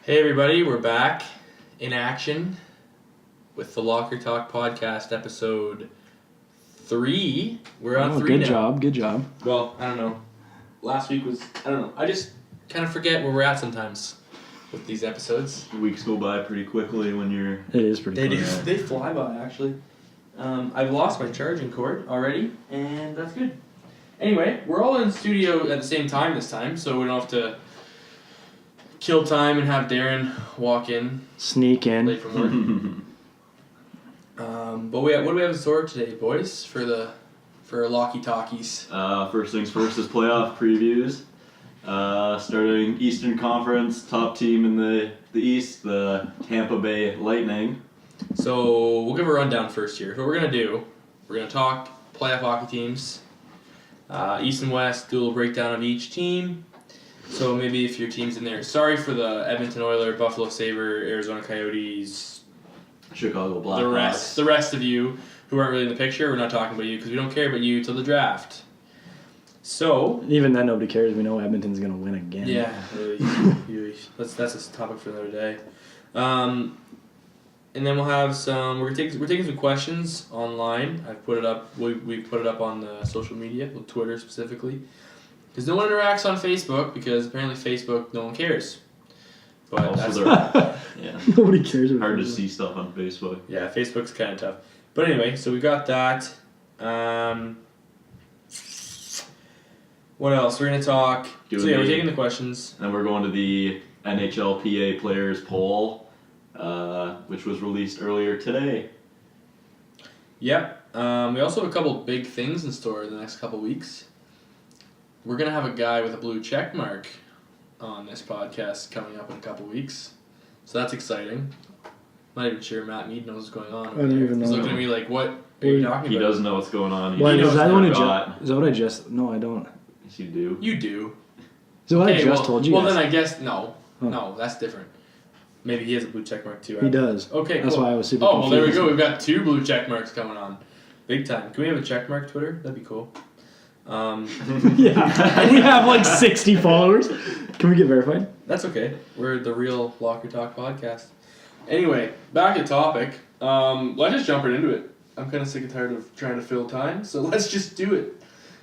Hey everybody, we're back in action with the Locker Talk podcast episode 3. We're on 3 now. Good job. Well, I don't know. Last week was, I don't know. I just kind of forget where we're at sometimes with these episodes. Weeks go by pretty quickly when you're... It is pretty quick. They fly by, actually. I've lost my charging cord already, and that's good. Anyway, we're all in the studio at the same time this time, so we don't have to kill time and have Darren walk in. Sneak in. Late from work. But what do we have in store today, boys, for Locky Talkies? First things first is playoff previews. Starting Eastern Conference, top team in the East, the Tampa Bay Lightning. So we'll give a rundown first here. What we're going to do, we're going to talk playoff hockey teams, East and West, do a little breakdown of each team. So maybe if your team's in there, sorry for the Edmonton Oilers, Buffalo Sabres, Arizona Coyotes, Chicago Blackhawks. the rest of you who aren't really in the picture. We're not talking about you because we don't care about you till the draft. So Even then, nobody cares. We know Edmonton's going to win again. yeah, that's a topic for another day. And then we'll have some. We're taking some questions online. I've put it up. We put it up on the social media, with Twitter specifically, because no one interacts on Facebook because apparently Facebook no one cares. But Also, yeah. Nobody cares about Hard to Facebook. see stuff on Facebook. Yeah, Facebook's kind of tough. But anyway, so we got that. What else? We're gonna talk. We're taking the questions. Then we're going to the NHLPA Players Poll, which was released earlier today. Yep. We also have a couple big things in store in the next couple weeks. We're going to have a guy with a blue check mark on this podcast coming up in a couple weeks. So that's exciting. Not even sure Matt Mead knows what's going on. I don't even know. He's looking at me like, what are you talking He about? doesn't know what's going on. Why, is that what I forgot. just... No, I don't. Yes, you do. You do. Is that what I Okay, just told you Well, guys? then I guess, no. Oh. No, that's different. Maybe he has a blue check mark too. He does. Okay, cool. That's why I was super Oh, well, there we confused. go. We've got 2 blue check marks coming on. Big time. Can we have a check mark Twitter? That'd be cool. Yeah. We have like 60 followers. Can we get verified? That's okay. We're the real Locker Talk podcast. Anyway, back to topic. Let's just jump right into it. I'm kind of sick and tired of trying to fill time, so let's just do it.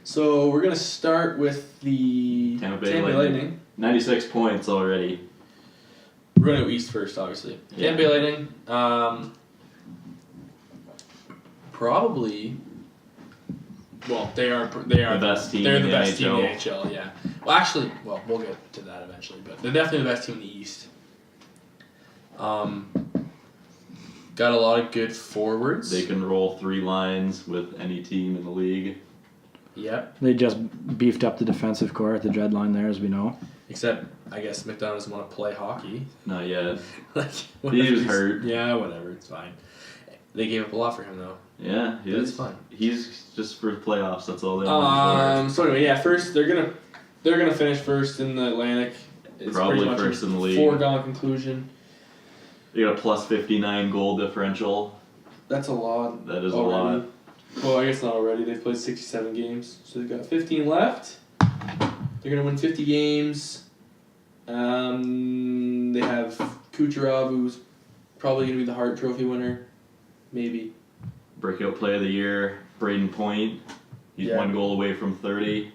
So we're going to start with the Tampa Bay Lightning. 96 points already. We're going to go east first, obviously. Yeah. Tampa Bay Lightning, probably... Well, they are The best team They're in the the best team in the NHL. NHL, yeah. Well, actually, we'll get to that eventually, but they're definitely the best team in the East. Got a lot of good forwards. They can roll 3 lines with any team in the league. Yep. They just beefed up the defensive core at the deadline there, as we know. Except, I guess McDonough doesn't want to play hockey. Not yet. Like, He was hurt. Yeah, whatever. It's fine. They gave up a lot for him, though. Yeah, That's fine. He's just for the playoffs. That's all they want. So anyway, yeah. First, they're gonna finish first in the Atlantic. It's Probably pretty much first in the league. Foregone conclusion. They got a plus 59 goal differential. That's a lot. That is already. a lot. Well, I guess not already. They've played 67 games, so they've got 15 left. They're gonna win 50 games. They have Kucherov, who's probably gonna be the Hart Trophy winner, maybe. Breakout play of the year, Braden Point. He's Yeah. 1 goal away from 30.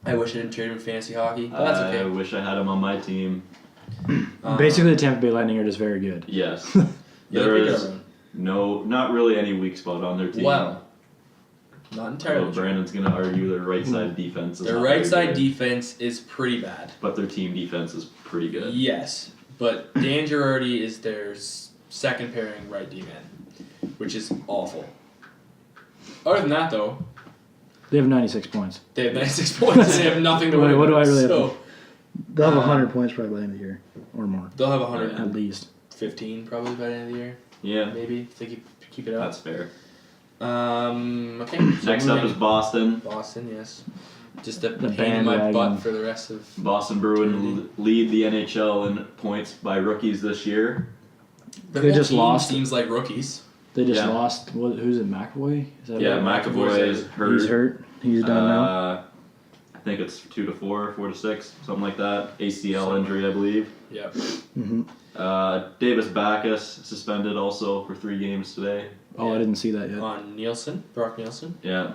I wish I didn't trade him in fantasy hockey, but that's I okay. wish I had him on my team. Basically, the Tampa Bay Lightning are just very good. Yes. Yeah, There they're is not really any weak spot on their team. Well, not entirely. Well, true. Brandon's going to argue their right side defense is Their not right very side good, defense is pretty bad. but their team defense is pretty good. Yes, but Dan Girardi is their second pairing right D-man, which is awful. Other than that, though, They have 96 points. they have 96 points and they have nothing to Wait, worry what do I about. really have So They'll have 100 points probably by the end of the year. Or more. they'll have At 115 least. probably by the end of the year, Yeah, maybe, if they keep it up. that's fair. Okay. So Next up moving- is Boston. Boston, yes. Just a The pain in my bandwagon. butt for the rest of... Boston Bruins lead the NHL in points by rookies this year. Their They whole just team lost. seems like rookies. They just Yeah. lost. Who's it, McAvoy? Is that Yeah, right? McAvoy is hurt. He's hurt. He's done now. think it's 2 to 4, 4 to 6, something like that. ACL injury, I believe. Yep. Davis Backus suspended also for 3 games today. Oh, I didn't see that yet. On Brock Nielsen. Yeah,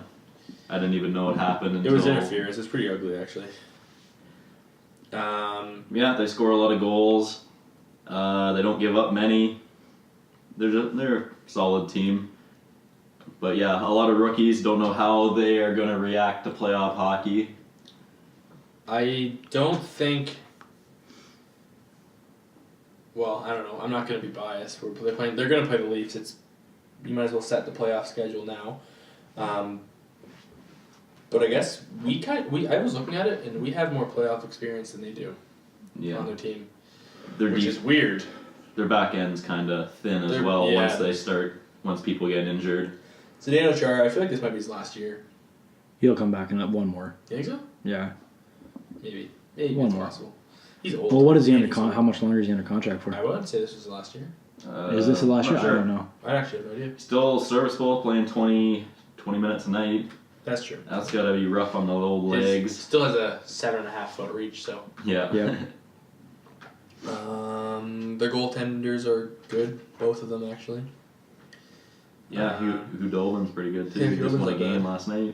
I didn't even know it happened until... It was interference. It's pretty ugly, actually. Yeah, they score a lot of goals. They don't give up many. They're a solid team. But yeah, a lot of rookies don't know how they are going to react to playoff hockey. I don't think. Well, I don't know. I'm not going to be biased. They're going to play the Leafs. You might as well set the playoff schedule now. But I guess I was looking at it, and we have more playoff experience than they do on their team, which is weird. Their back end's kind of thin as well once people get injured. Zdeno Chara, I feel like this might be his last year. He'll come back in one more. You think so? Yeah. Maybe One it's more. possible. He's old. Well, what is he under how much longer is he under contract for? I would say this was the last year. Is this the last year? Sure. I don't know. I actually have no idea. Still serviceable, playing 20 minutes a night. That's true. That's got to be rough on the little legs. Still has a 7.5 foot reach, so. Yeah. Yeah. Their goaltenders are good, both of them actually. Yeah, Hudobin's pretty good too. Yeah, He just Hudobin's won a not game bad. last night.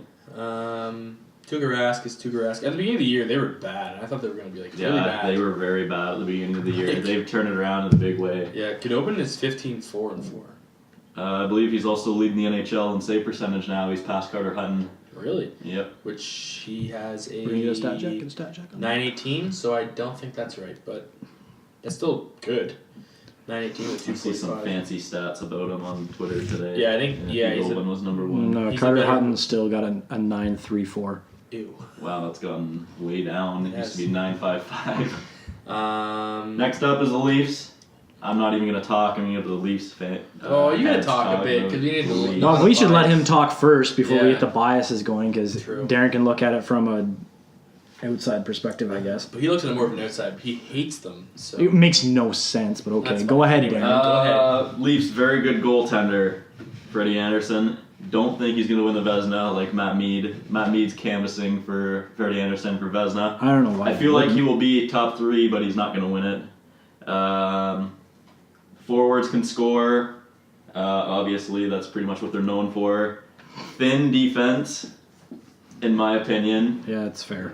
Tuukka is Tuukka. At the beginning of the year, they were bad. I thought they were going to be really bad. They were very bad at the beginning of the year. They've turned it around in a big way. Yeah, Khudobin is 15-4-4. I believe he's also leading the NHL in save percentage now. He's past Carter Hutton. Really? Yep. Which he has a Bring you a stat check. Get a stat check on that. 918, so I don't think that's right, but it's still good. 918 with I see some 245. fancy stats about him on Twitter today. Yeah, I think he's Hudobin was number 1. No, He's Carter a better- Hutton's still got a 9.34. Ew. Wow, that's gone way down. It Yes. used to be 9.55. Um, Next up is the Leafs. I'm not even gonna talk. I'm gonna get to the Leafs fan. you gotta heads talk a talking bit, about 'cause we need to the look- Leafs. No, we should let him talk first before we Yeah. get the biases going, because True. Darren can look at it from a outside perspective, I guess. but he looks at it more of an outside. He hates them, so. It makes no sense, but okay. That's Go fine. ahead, Anyway, Darren. go ahead. Leafs very good goaltender, Freddie Anderson. Don't think he's gonna win the Vezina like Matt Mead. Matt Mead's canvassing for Freddie Anderson for Vezina. I don't know why. I feel like he will be top 3, but he's not gonna win it. Forwards can score. Obviously, that's pretty much what they're known for. Thin defense, in my opinion. Yeah, it's fair.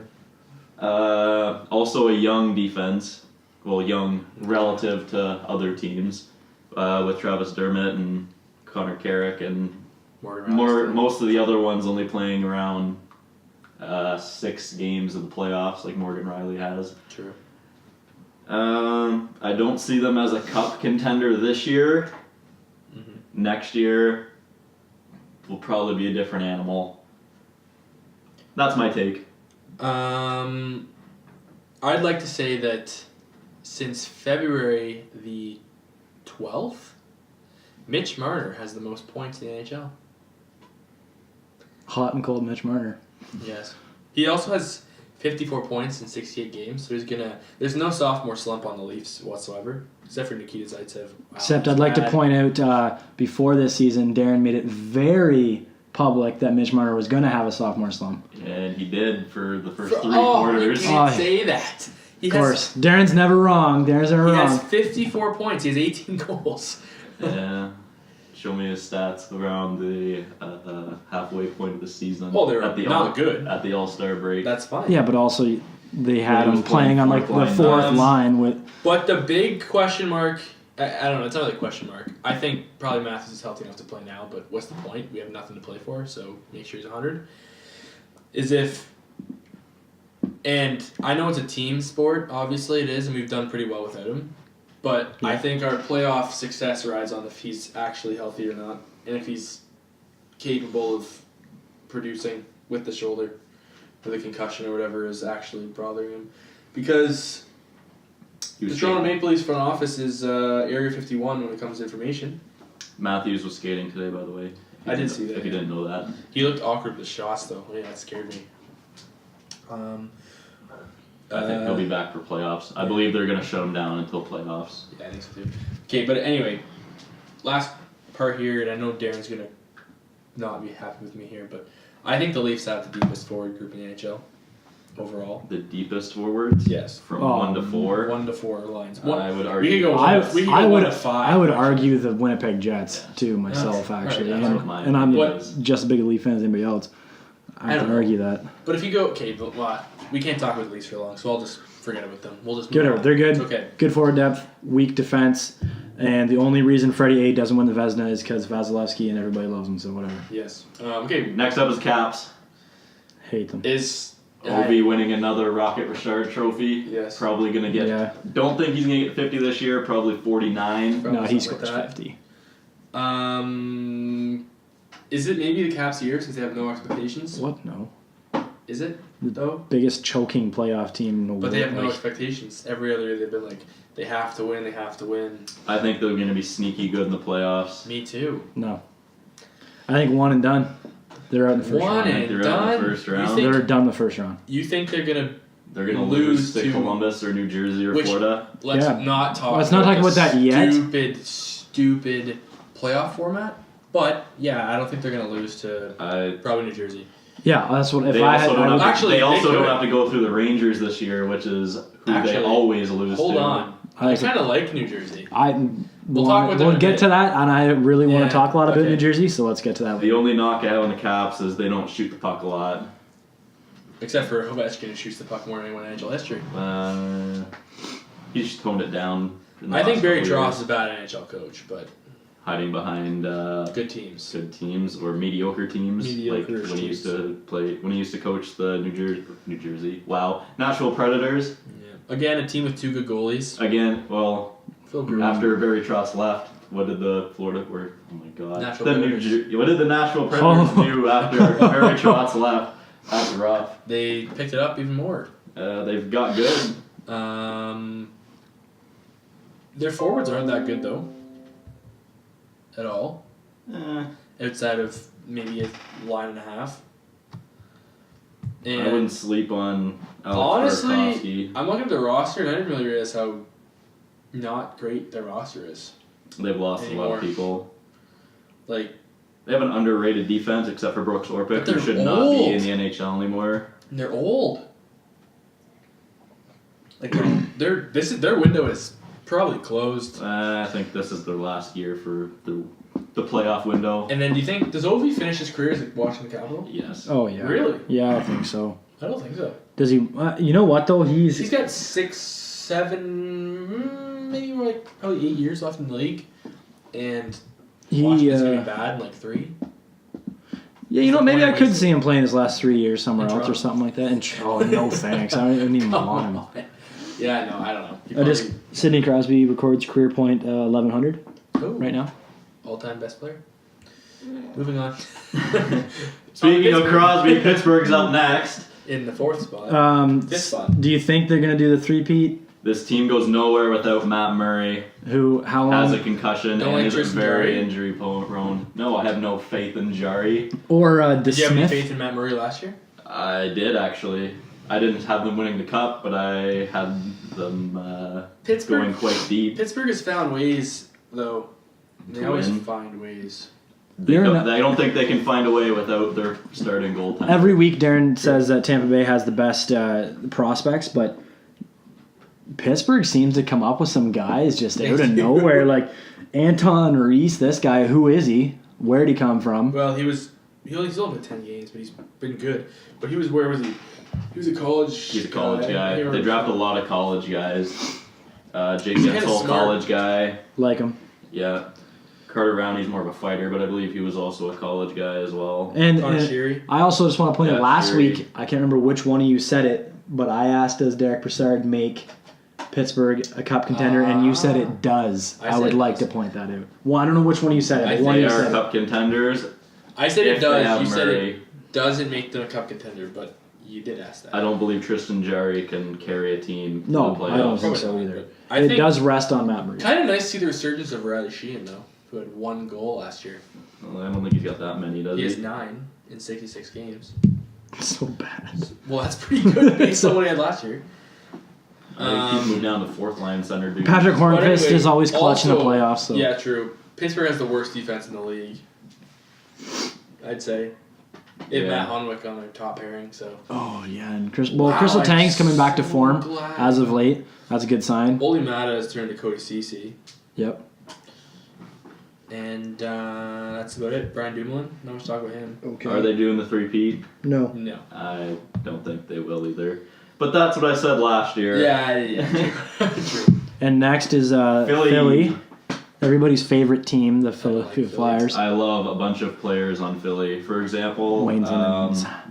Also a young defense. Well, young relative to other teams. With Travis Dermott and Connor Carrick and most of the other ones only playing around 6 games of the playoffs like Morgan Riley has. True. I don't see them as a cup contender this year. Mm-hmm. Next year will probably be a different animal. That's my take. I'd like to say that since February the 12th, Mitch Marner has the most points in the NHL. Hot and cold Mitch Marner. Yes. He also has 54 points in 68 games, so there's no sophomore slump on the Leafs whatsoever, except for Nikita Zaitsev. Wow, Except I'd like to point out, before this season, Darren made it very public that Mitch Marner was going to have a sophomore slump. And he did for the first 3 You quarters. can't say that. Of course. Darren's never wrong. He wrong. has 54 points. He has 18 goals. Yeah. Show me his stats around the halfway point of the season. Well, they're not good. At the All-Star break. That's fine. Yeah, but also they had He was him playing on like playing the fourth line. fourth line with. But the big question mark, I don't know, it's not really a question mark. I think probably Matthews is healthy enough to play now, but what's the point? We have nothing to play for, so make sure he's 100. And I know it's a team sport, obviously it is, and we've done pretty well without him. But I think our playoff success rides on if he's actually healthy or not, and if he's capable of producing with the shoulder, or the concussion or whatever is actually bothering him. Because the Toronto Maple Leafs front office is Area 51 when it comes to information. Matthews was skating today, by the way. I did see that, If you yeah. didn't know that. He looked awkward with the shots, though. Yeah, that scared me. I think he'll be back for playoffs. I believe they're going to shut him down until playoffs. Yeah, I think so too. Okay, but anyway, last part here, and I know Darren's going to not be happy with me here, but I think the Leafs have the deepest forward group in the NHL. overall. The deepest forwards? Yes. From 1 to 4? 1 to 4 lines. I would We argue. could go I 1 to 5. I would argue the Winnipeg Jets too myself, That's- actually, right, that's mine. and I'm What- just as big a Leaf fan as anybody else. I don't can know. argue that. But if you go, okay, but we can't talk with the Leafs for long, so I'll just forget it with them. We'll just Good, move on. they're good. It's okay. Good forward depth, weak defense, and the only reason Freddie A doesn't win the Vezina is because Vasilevsky and everybody loves him. So whatever. Yes. Okay. Next up is Caps. Hate them. Is Ovi winning another Rocket Richard trophy. Yes. Probably going to get. Yeah. Don't think he's going to get 50 this year. Probably 49. Probably No, he something scores like that. 50. Is it maybe the Caps' year since they have no expectations? What? No. Is it The though? biggest choking playoff team in the world. But they have no like, expectations. Every other year they've been like, they have to win. They have to win. I think they're going to be sneaky good in the playoffs. Me too. No. I think one and done. They're out in the first One round. I think and they're out in the done. first You round. think- They're done the first round. You think they're gonna? They're going to lose lose to to- Columbus or New Jersey or Which- Florida. Let's Yeah. not talk. Let's not talk the about that yet. Stupid playoff format. But yeah, I don't think they're gonna lose to probably New Jersey. Yeah, that's what. If They I also had, don't I have would, to, Actually, they also they don't could. have to go through the Rangers this year, which is who Actually, they always lose Hold to. on. I I like kind of like New Jersey. we'll talk about them in a get minute. to that, and I really want Yeah, to talk a lot about okay. New Jersey, so let's get to that. The only knockout on the Caps is they don't shoot the puck a lot. Except for Ovechkin, who shoots the puck more than anyone in NHL history. He's toned it down. in the I think last Barry couple Trotz years, is a bad NHL coach, but hiding behind good teams. good teams or mediocre teams. Mediocre like when he teams. used to coach the New Jersey. Wow, Nashville Predators. Yeah. Again, a team with 2 good goalies. Again, well, Phil Green. after Barry Trotz left, what did the Florida? Oh my God! Nashville The Predators. what did the Nashville Predators Oh. do after Barry Trotz left? That's rough. They picked it up even more. They've got good. Their forwards aren't that good though. At all. Eh, Outside of maybe a line and a half. And I wouldn't sleep on Alex honestly, Burakovsky. I'm looking at their roster and I didn't really realize how not great their roster is. They've lost a lot Anymore. of people. Like, They have an underrated defense except for Brooks Orpik, But who they're should not be in old. the NHL anymore. they're old. Like their window is probably closed. I think this is their last year for the playoff window. And then do you think does Ovi finish his career as a Washington Capital? Yes. Oh yeah. Really? Yeah, I think so. I don't think so. Does he? You know what though? He's got 6, 7, maybe like probably 8 years left in the league, and he. Washington's gonna be bad in like 3. Yeah, you know, maybe I could Wasted. see him playing his last 3 years somewhere In else or Toronto. something like that. And oh no, thanks. I don't even want him. Yeah, no, I don't know. He Just Sidney Crosby records career point 1100 probably- right now. all-time best player. Moving on. Speaking of Pittsburgh. Crosby, Pittsburgh's up next. In the 4th spot. Fifth spot. Do you think they're gonna do the three-peat? This team goes nowhere without Matt Murray. Who? How Has long? a concussion Don't and like is Tristan very Jarry? injury prone. No, I have no faith in Jari. Or Did you have any DeSmith? faith in Matt Murray last year? I did actually. I didn't have them winning the cup, but I had them Pittsburgh. going quite deep. Pittsburgh has found ways, though. They To always win. find ways. You're not- I don't think they can find a way without their starting goaltender. Every week, Darren says that Tampa Bay has the best prospects, but Pittsburgh seems to come up with some guys just They out of do. nowhere. Like Anton Reese, this guy, who is he? Where'd he come from? Well, he's only been 10 games, but he's been good. But where was he? He was a college. He's a college I guy. can't They remember. draft a lot of college guys. Jake He's kinda Gensel, smart. college guy. Like him. Yeah. Carter Rowney's more of a fighter, but I believe he was also a college guy as well. And, Connor and Sheary. I also just want to point out Yeah, last sure. week, I can't remember which one of you said it, but I asked, does Derek Brassard make Pittsburgh a cup contender? And you said it does. I I, said would it like does. to point that out. Well, I don't know which one you said it, I but one They you are said it. cup contenders. I said if it they does. have You said it Murray. doesn't make them a cup contender, but you did ask that. I don't believe Tristan Jarry can carry a team to No, the I don't playoffs. think so Probably not, either. but I It think does rest on Matt Murray. kind of nice to see the resurgence of Riley Sheehan, though, who had 1 goal last year. Well, I don't think he's got that many, does He he? has 9 in 66 games. So bad. Well, that's pretty good based on what he had last year. I think he's moved down to fourth line center dude. Patrick But Hornqvist anyway, is always clutch in the also- playoffs. So. Yeah, true. Pittsburgh has the worst defense in the league. I'd say. They have Yeah. Matt Honwick on their top pairing, so. Oh yeah, and Crystal I'm Tang's coming back to so form glad. as of late. That's a good sign. Oli Mata has turned to Cody Cece. Yep. And that's about it. Brian Dumoulin, not much to talk about him. Okay. Are they doing the 3-peat? No. No. I don't think they will either. But that's what I said last year. Yeah. True. And next is Philly. Everybody's favorite team, the Philadelphia Philly. Flyers. I love a bunch of players on Philly. For example, Wayne Simmons. I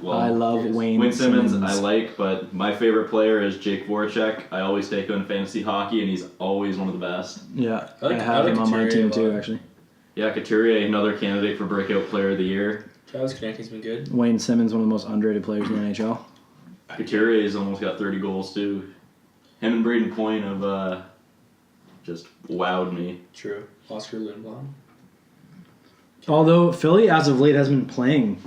I love yes. Wayne Simmons. I like, but my favorite player is Jake Voracek. I always take him in fantasy hockey, and he's always one of the best. Yeah, I like- I have I like him on my Couturier team a too, lot. actually. Yeah, Couturier, another candidate for breakout player of the year. Travis Konecny's been good. Wayne Simmons, one of the most underrated players in the NHL. Couturier's almost got 30 goals too. Him and Braden Point have just wowed me. True. Oscar Lindblom. Although Philly, as of late, hasn't been playing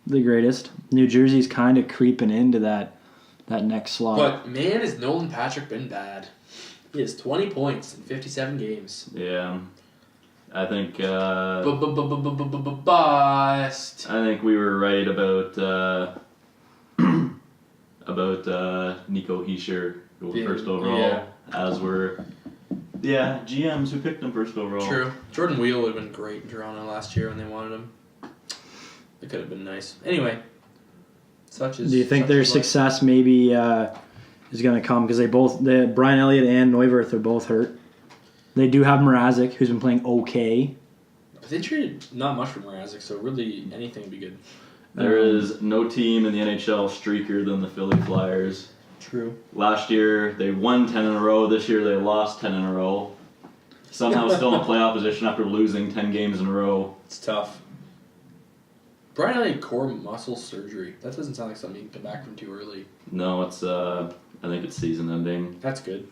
the greatest. New Jersey's kind of creeping into that next slot. But man, has Nolan Patrick been bad. He has 20 points in 57 games. Yeah, I think Bust. I think we were right about Nico Hischier going Yeah, first overall. yeah. As were GMs who picked him first overall. True. Jordan Wheel would have been great in Toronto last year when they wanted him. It could have been nice. Anyway, such is. Do you think such their is life. success maybe is going to come because Brian Elliott and Neuwirth are both hurt. They do have Mrazek, who's been playing okay. But they traded not much for Mrazek, so really anything would be good. There is no team in the NHL streaker than the Philly Flyers. True. Last year they won 10 in a row. This year they lost 10 in a row. Somehow still in playoff position after losing 10 games in a row. It's tough. Brian Elliott core muscle surgery. That doesn't sound like something you can come back from too early. No, it's I think it's season ending. That's good.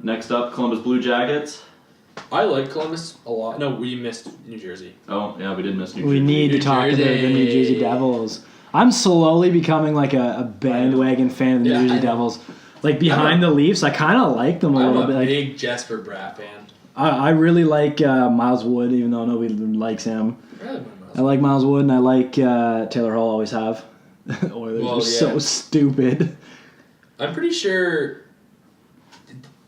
Next up, Columbus Blue Jackets. I like Columbus a lot. No, we missed New Jersey. Oh yeah, we did miss New We Jersey. need to New talk about the New Jersey. Jersey Devils. I'm slowly becoming like a bandwagon fan of the Yeah, New I Jersey know. Devils. Like behind the Leafs, I kind of like them a I'm little a bit. Like, big Jesper Bratt fan. I really like Miles Wood, even though nobody likes him. I like Miles Wood, and I like Taylor Hall. Always have. Oilers Well, are so yeah. stupid. I'm pretty sure.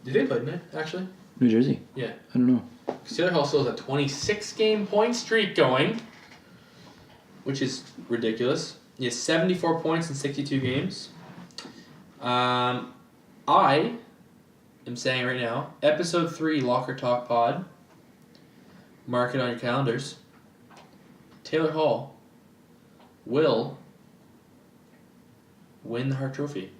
Did they play tonight, actually? New Jersey. Yeah. I don't know. Because Taylor Hall still has a 26-game point streak going, which is ridiculous. He has 74 points in 62 games. I am saying right now, episode 3 Locker Talk Pod. Mark it on your calendars. Taylor Hall will win the Hart Trophy.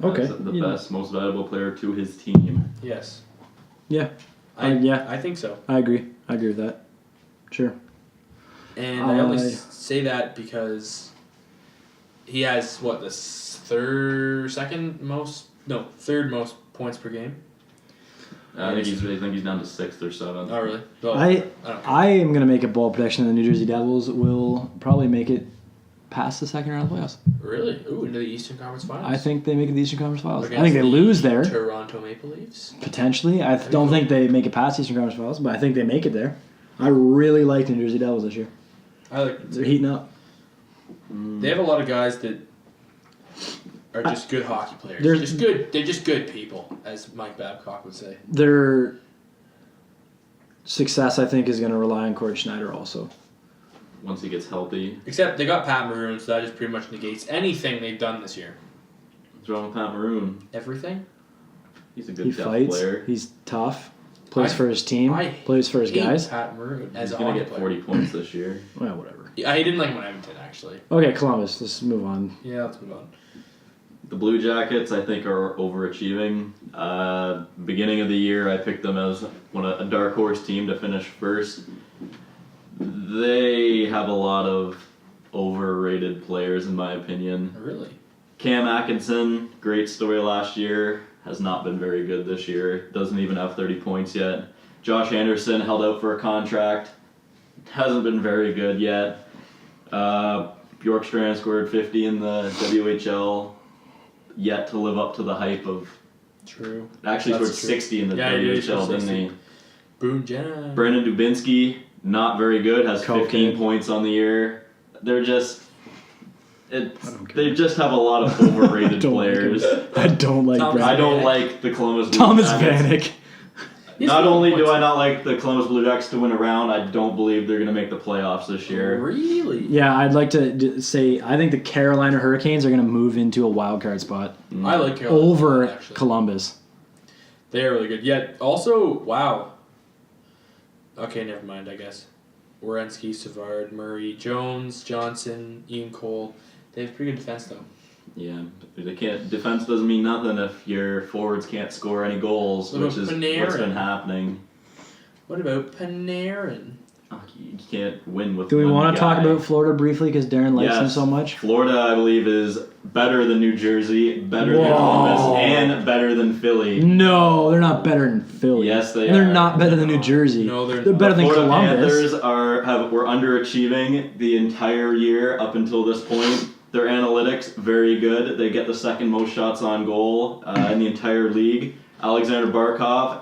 Okay. That's the You know. best, most valuable player to his team. Yes. Yeah. I I think so. I agree. I agree with that. Sure. And I only I- say that because he has the third most points per game. I think he's down to 6th or 7th. Oh really? Well, I don't care. I am gonna make a bold prediction that the New Jersey Devils will probably make it past the second round of the playoffs. Really? Ooh, into the Eastern Conference Finals. I think they make it to the Eastern Conference Finals. I Against think they the lose there Toronto Maple Leafs. potentially. I be don't cool. think they make it past the Eastern Conference Finals, but I think they make it there. I really like the New Jersey Devils this year. I like. They're heating up. They have a lot of guys that are just good hockey players. They're- They're just good people, as Mike Babcock would say. Their success, I think, is going to rely on Corey Schneider also. Once he gets healthy. Except they got Pat Maroon, so that just pretty much negates anything they've done this year. What's wrong with Pat Maroon? Everything. He's a good He depth fights. player. He's tough. Plays I- for his team. I Plays for his hate guys. Pat Maroon as He's a gonna hockey get player. 40 points this year. Well, whatever. Yeah, I didn't like him when Edmonton actually. Okay, Columbus. Let's move on. Yeah, let's move on. The Blue Jackets, I think, are overachieving. Beginning of the year, I picked them as a dark horse team to finish first. They have a lot of overrated players, in my opinion. Really? Cam Atkinson, great story last year, has not been very good this year. Doesn't even have 30 points yet. Josh Anderson held out for a contract. Hasn't been very good yet. Bjorkstrand scored 50 in the WHL. Yet to live up to the hype of. True. Actually That's scored true. 60 in the Yeah, he did WHL, score didn't 60. he? Boone Jenna. Brandon Dubinsky, not very good. Has 15 Cocaine. points on the year. They're just. They care. just have a lot of overrated Don't like players. I don't like Thomas Brad. I don't like the Columbus Blue Thomas Jackets. Vanek. Not only do I not like the Columbus Blue Jackets to win a round, I don't believe they're going to make the playoffs this year. Really? Yeah, I'd like to say I think the Carolina Hurricanes are going to move into a wild card spot I like Carolina over actually. Columbus. They are really good. Yet also, wow. Okay, never mind. I guess Werenski, Savard, Murray, Jones, Johnson, Ian Cole. They have pretty good defense though. Yeah, they can't. Defense doesn't mean nothing if your forwards can't score any goals, What which about is Panarin? what's been happening. What about Panarin? You can't win with. Do we one want to talk guy. about Florida briefly because Darren likes him Yes. so much? Florida, I believe, is better than New Jersey, better than Whoa. Columbus, and better than Philly. No, they're not better than Philly. Yes, they and they're are. not better than New Jersey. No, they're better The than Florida Columbus. Panthers were underachieving the entire year up until this point. Their analytics very good. They get the second most shots on goal in the entire league. Alexander Barkov,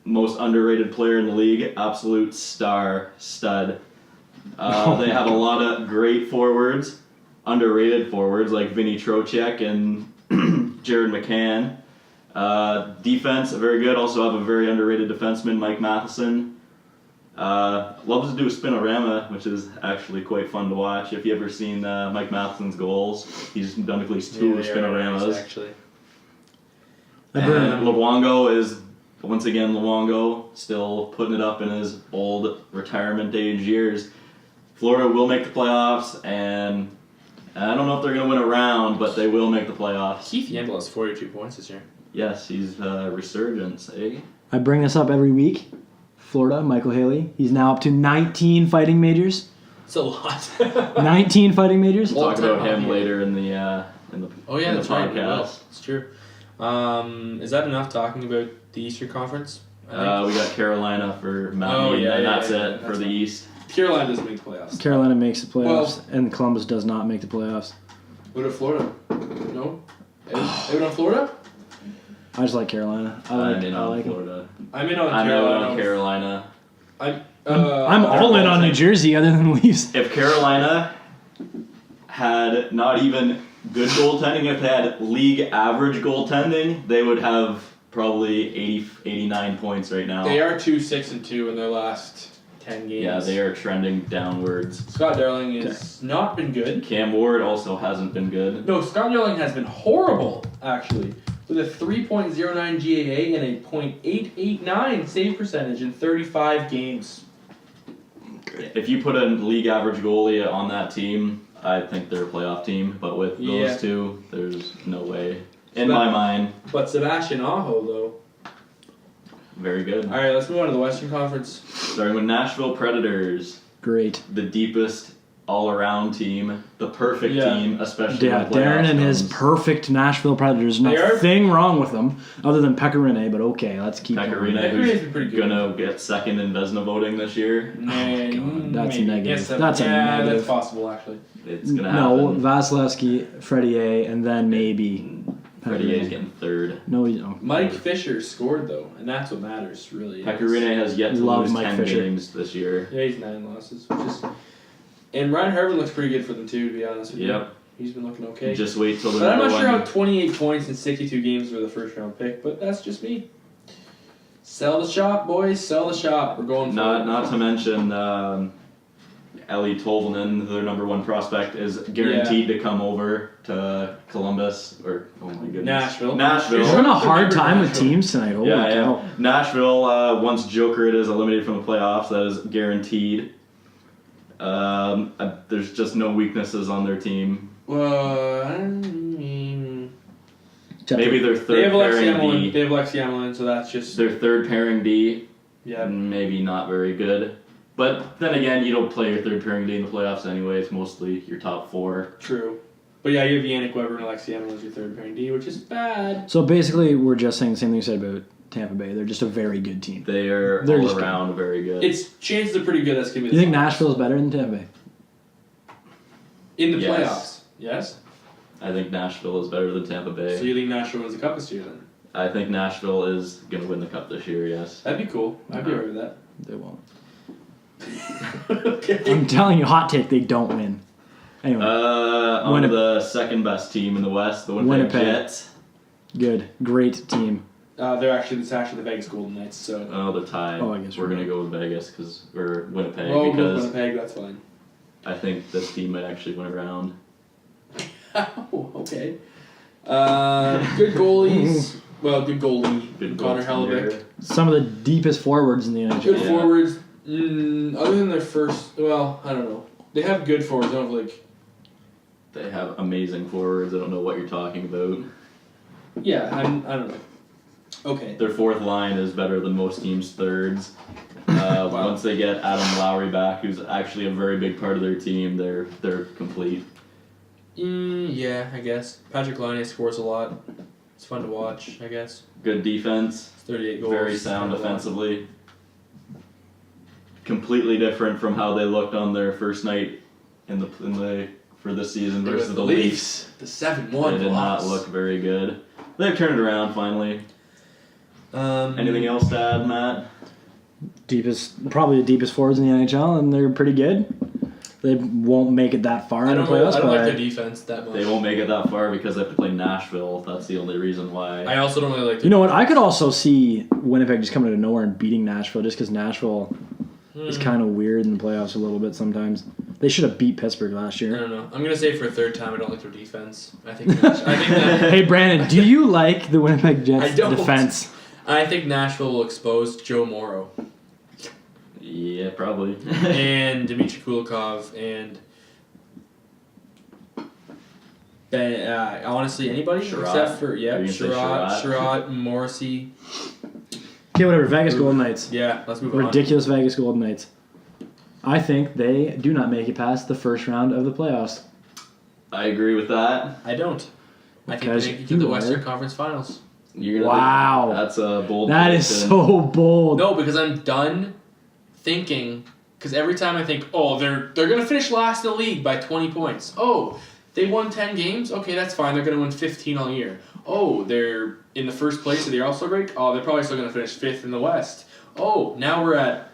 most underrated player in the league, absolute stud. They have a lot of great forwards, underrated forwards like Vinny Trocheck and Jared McCann. Defense, very good. Also have a very underrated defenseman, Mike Matheson. Loves to do a spinorama, which is actually quite fun to watch. If you ever seen Mike Matheson's goals, he's done at least 2 spinoramas. Actually. And Luongo is, once again, still putting it up in his old retirement age years. Florida will make the playoffs, and I don't know if they're going to win a round, but they will make the playoffs. Keith Yandel has 42 points this year. Yes, he's resurgence, eh? I bring this up every week. Florida, Michael Haley. He's now up to 19 fighting majors. It's a lot. 19 fighting majors. We'll talk about All-time him high. later in the Oh yeah, in that's the right. we will. podcast. It's true. Is that enough talking about the Eastern Conference? We got Carolina for Mountain, and that's it for the East. Carolina doesn't make the playoffs. Carolina makes the playoffs, and Columbus does not make the playoffs. What about Florida? No. Anyone on Florida? I just like Carolina. I'm in on like 'em. Florida. I'm in on I'm out Carolina. on Carolina. I'm all in on New Jersey, other than Leafs. If Carolina had not even good goaltending, if they had league average goaltending, they would have probably 89 points right now. They are 2-6-2 in their last 10 games. Yeah, they are trending downwards. Scott Darling has not been good. Cam Ward also hasn't been good. No, Scott Darling has been horrible, actually. With a 3.09 GAA and a .889 save percentage in 35 games. If you put a league average goalie on that team, I think they're a playoff team. But with Yeah. those two, there's no way. In my mind, But Sebastian Aho, though. very good. All right, let's move on to the Western Conference. Starting with Nashville Predators, Great. the deepest all-around team, the perfect Yeah. team, especially Yeah, when playoffs Darren and his comes. perfect Nashville Predators. They are- Nothing wrong with them, other than Pecorine, but okay, let's keep going. Pecorine, Pecorino's who's been pretty good. gonna get second in Vezina voting this year. God, that's maybe. negative. Yes, That's a that's negative. possible, actually. It's gonna No, happen. Vasilevsky, Freddie A, and then maybe Freddie A's Pecorine. getting third. No, you don't. Mike Fisher scored, though, and that's what matters, really. Pecorine has yet to Love lose Mike 10 Fisher. games this year. Yeah, he's 9 losses, which is... And Ryan Harvin looks pretty good for them, too, to be honest with you. Yep. He's been looking okay. Just wait till the But I'm number not sure one. how 28 points in 62 games were the first round pick, but that's just me. Sell the shop, boys. Sell the shop. We're going for it. Not to mention Ellie Tolvanen, their number one prospect, is guaranteed to come over to Columbus or oh my goodness, Nashville. You're Sure. having a hard time with Nashville. teams tonight. Holy Yeah, cow. yeah. Nashville, once Jokerit is eliminated from the playoffs, that is guaranteed. There's just no weaknesses on their team. Well, I mean, Maybe their they third have Alexi pairing Emelin. D. They have Alexi Emelin, so that's just Their third pairing D, yeah. maybe not very good. But then again, you don't play your third pairing D in the playoffs anyway. It's mostly your top four. True. But yeah, you have Yannick Weber and Alexi Emelin as your third pairing D, which is bad. So basically, we're just saying the same thing you said about Tampa Bay. They're just a very good team. They're They're all just around very good. Its chances are pretty good. That's gonna be. You the think top. Nashville's better than Tampa Bay? in the Yes. playoffs? Yes. I think Nashville is better than Tampa Bay. So you think Nashville wins the cup this year then? I think Nashville is going to win the cup this year, yes. That'd be cool. I'd be Uh-huh. alright with that. They won't. Okay. I'm telling you, hot take, they don't win. Anyway, On the second best team in the West, the Winnipeg Jets. good, great team. It's actually the Vegas Golden Knights. So. Oh, the tie. Oh, I guess we're we're gonna go with Vegas or Winnipeg Well, because Winnipeg, that's fine. I think this team might actually win a round. Oh, okay. Good goalies. Well, good goalie. Good Connor goaltender. Hellebuck. Some of the deepest forwards in the NHL. Good Yeah. forwards. Other than their first, well, I don't know. They have good forwards. They don't have like. They have amazing forwards. I don't know what you're talking about. Yeah, I don't know. Okay. Their fourth line is better than most teams' thirds. Once they get Adam Lowry back, who's actually a very big part of their team, they're complete. Yeah, I guess. Patrick Laine scores a lot. It's fun to watch, I guess. Good defense. 38 goals. Very sound offensively. Completely different from how they looked on their first night for this season versus the Leafs. The 7-1 They did loss. not look very good. They've turned it around finally. Anything else to add, Matt? Probably the deepest forwards in the NHL, and they're pretty good. They won't make it that far in the playoffs. I don't but like their defense that much. They won't make it that far because they have to play Nashville. That's the only reason why. I also don't really like their You know what? I could also see Winnipeg just coming out of nowhere and beating Nashville just because Nashville is kind of weird in the playoffs a little bit sometimes. They should have beat Pittsburgh last I year. don't know. I'm going to say for a third time, I don't like their defense. I think that Hey, Brandon, do you like the Winnipeg Jets I don't. defense? I think Nashville will expose Joe Morrow Yeah, probably. and Dmitry Kulikov and honestly anybody Sherratt. except for Are you gonna say Sherratt, Morrissey. Okay, whatever. Vegas Golden Knights. Yeah, let's move on. Ridiculous Vegas Golden Knights. I think they do not make it past the first round of the playoffs. I agree with that. I don't. I think Because they make it to you the are. Western Conference Finals. You're gonna Wow. That's a bold That is prediction. so bold. No, because I'm done thinking. Because every time I think, oh, they're gonna finish last in the league by 20 points. Oh, they won 10 games. Okay, that's fine. They're gonna win 15 all year. Oh, they're in the first place of the All-Star break. Oh, they're probably still gonna finish 5th in the West. Oh, now we're at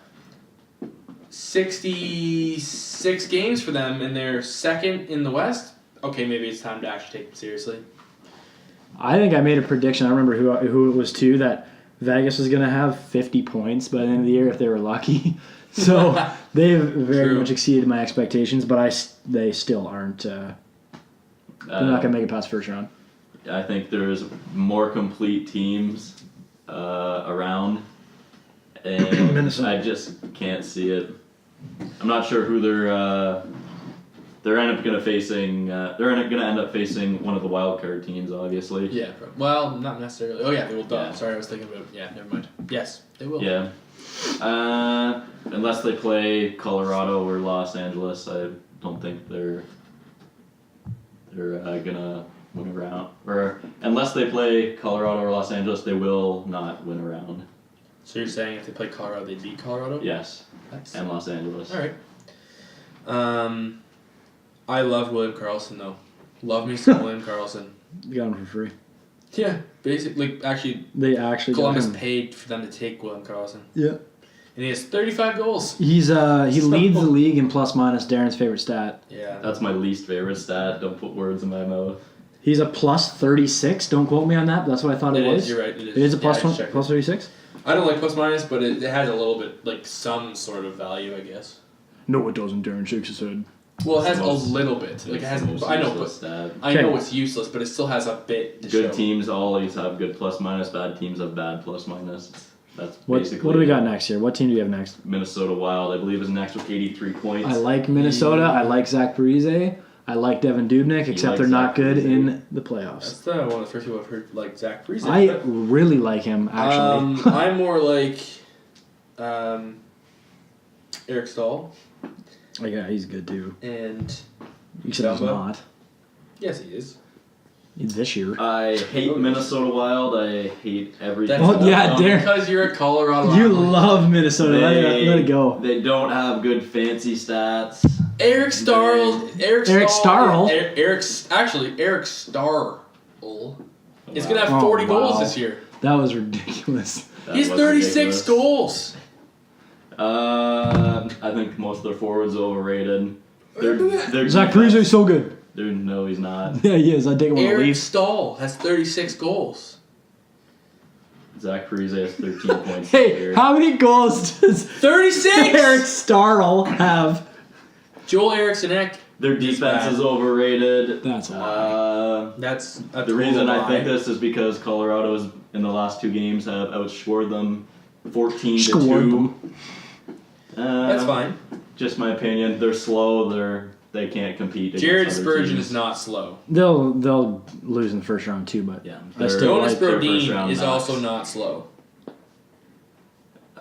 66 games for them, and they're second in the West. Okay, maybe it's time to actually take them seriously. I think I made a prediction. I remember who it was too, that Vegas was going to have 50 points by the end of the year if they were lucky. So they've very True. much exceeded my expectations, but they still aren't. They're not going to make it past first round. I think there's more complete teams around, and Minnesota. I just can't see it. I'm not sure who they're end up gonna facing. They're gonna end up facing one of the wild card teams, obviously. Yeah, well, not necessarily. Oh, yeah, they will. Yeah. Sorry, I was thinking about. Yeah, never mind. Yes, they will. Yeah. Unless they play Colorado or Los Angeles, I don't think they're gonna win a round. Or unless they play Colorado or Los Angeles, they will not win a round. So you're saying if they play Colorado, they beat Colorado? Yes, Nice. and Los Angeles. All right. I love William Karlsson though. Love me some William Karlsson. You got him for free. Yeah, basically, actually, They actually Columbus got him. paid for them to take William Karlsson, Yeah. and he has 35 goals. He leads the league in plus minus. Darren's favorite stat. Yeah. That's my least favorite stat. Don't put words in my mouth. He's a plus 36. Don't quote me on that. But that's what I thought it was. You're right. It is. It is a plus I just checked plus it. 36. I don't like plus minus, but it has a little bit like some sort of value, I guess. No, it doesn't. Darren shakes his head. Well, it has It's the most- a little bit. Like it has. It's the most I know, useless but stat. I know it's useless, but it still has a bit to Good show. teams always have good plus minus. Bad teams have bad plus minus. That's What basically. do we it. got next year? What team do we have next? Minnesota Wild, I believe, is next with 83 points. I like Minnesota. I like Zach Parise. I like Devin Dubnyk, except like they're not Zach good Parise. in the playoffs. That's one of the first people I've heard like Zach Parise. I but, really like him, actually. I'm more like Eric Stahl, Oh, yeah, he's good too. and Except he's Dumba. not. yes, he is. This year. I hate Minnesota Wild. I hate everything. That's Oh, yeah, about them. Darren. Because you're a Colorado. You Avalanche. love Minnesota. Let it go. They don't have good fancy stats. Eric Starl. Eric Stahl- Starl? Eric Starl is gonna have Oh, 40 goals wow. this year. That was ridiculous. That He's was 36 ridiculous. goals. I think most of their forwards are overrated. Zach Parise is so good. No, he's not. Yeah, he is. I take him on the Eric Leafs. Stahl has 36 goals. Zach Parise has 13 points. this Hey, year. how many goals does 36! Eric Starl have? Joel Eriksson Their defense is overrated. That's a lie. That's The reason I think this is because Colorado's in the last 2 games have outscored them 14-2. Scored them. That's fine. Just my opinion. They're slow. They can't compete. against Jared other Spurgeon teams. is not slow. They'll lose in the first round too, but Yeah. I still Jonas like their first Brodin round is knocks. also not slow.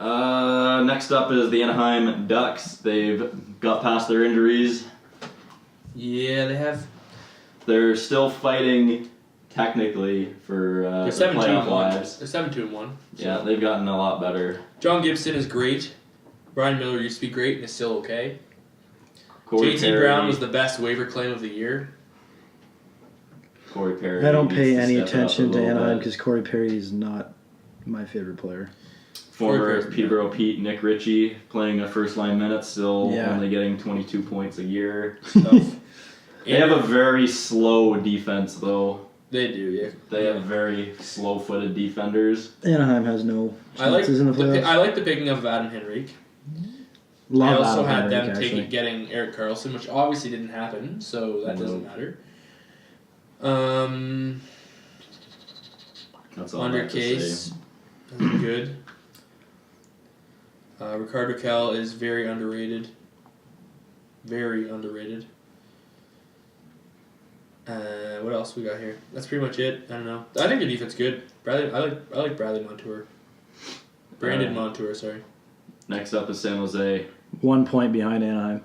Next up is the Anaheim Ducks. They've got past their injuries. Yeah, they have. They're still fighting technically for They're their 7-2-1. playoff lives. They're 7-2-1. Yeah, they've gotten a lot better. John Gibson is great. Brian Miller used to be great and is still okay. Corey JT Perry, Brown was the best waiver claim of the year. Corey Perry. I don't needs pay to any step it up a attention to little Anaheim bit. because Corey Perry is not my favorite player. Former Corey Perry, Peterborough Pete Nick Ritchie playing a first line minutes, still Yeah. only getting 22 points a year. Stuff. They have a very slow defense though. They do, yeah. They have very slow-footed defenders. Anaheim has no I like chances in the playoffs. I like the picking of Adam Henrique. Love I also Adam had Henrique, them actually. getting Eric Carlson, which obviously didn't happen, so that doesn't matter. That's all I Under have to case, say. that's good. Ricardo Cal is very underrated. Very underrated. What else we got here? That's pretty much it. I don't know. I think their defense good. I like Bradley Montour. Brandon Montour, sorry. Next up is San Jose. 1 point behind Anaheim.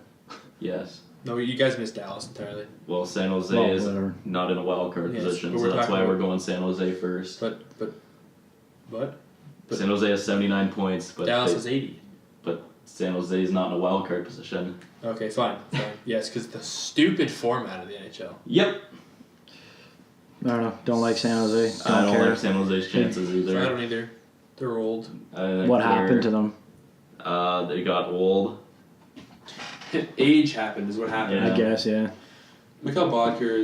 Yes. No, you guys missed Dallas entirely. Well, San Jose Well, is whatever. not in a wild card Yes, position, but so we're that's talking why about- we're going San Jose first. But San Jose has 79 points, but Dallas is 80. San Jose is not in a wild card position. Okay, fine. Yes, because the stupid format of the NHL. Yep. I don't know. Don't like San Jose. I don't care. like San Jose's chances I either. don't either. They're old. I think What happened to them? They got old. Age happened is what happened. Yeah. I guess, yeah. Mikhail Bodker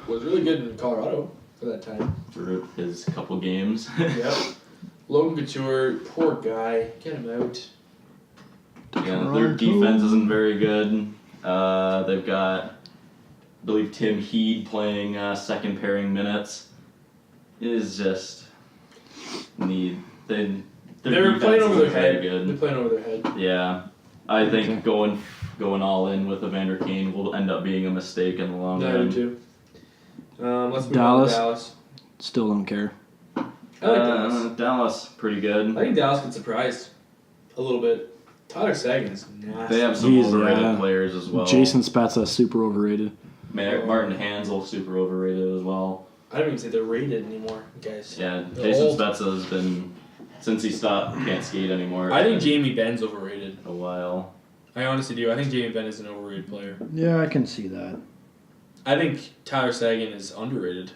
was really good in Colorado for that time. For his couple games. Yep. Logan Couture, poor guy. Get him out. Yeah, their defense isn't very good. They've got, I believe, Tim Heed playing second pairing minutes. It is just their They're defense playing over their isn't very head. good. They're playing over their head. Yeah, I think Okay. going all in with Evander Kane will end up being a mistake in the long I do run. too. Let's move Dallas? on to Dallas. Still don't care. I like Dallas. Dallas, pretty good. I think Dallas can surprise a little bit. Tyler Seguin is nasty. They have some He's, overrated players as well. Jason Spezza, super overrated. Martin Hansel, super overrated as well. I don't even say they're rated anymore, guys. Yeah, They're Jason old. Spezza has been, since he stopped, can't skate anymore. I think Jamie Benn's overrated. a while. I honestly do. I think Jamie Benn is an overrated player. Yeah, I can see that. I think Tyler Seguin is underrated.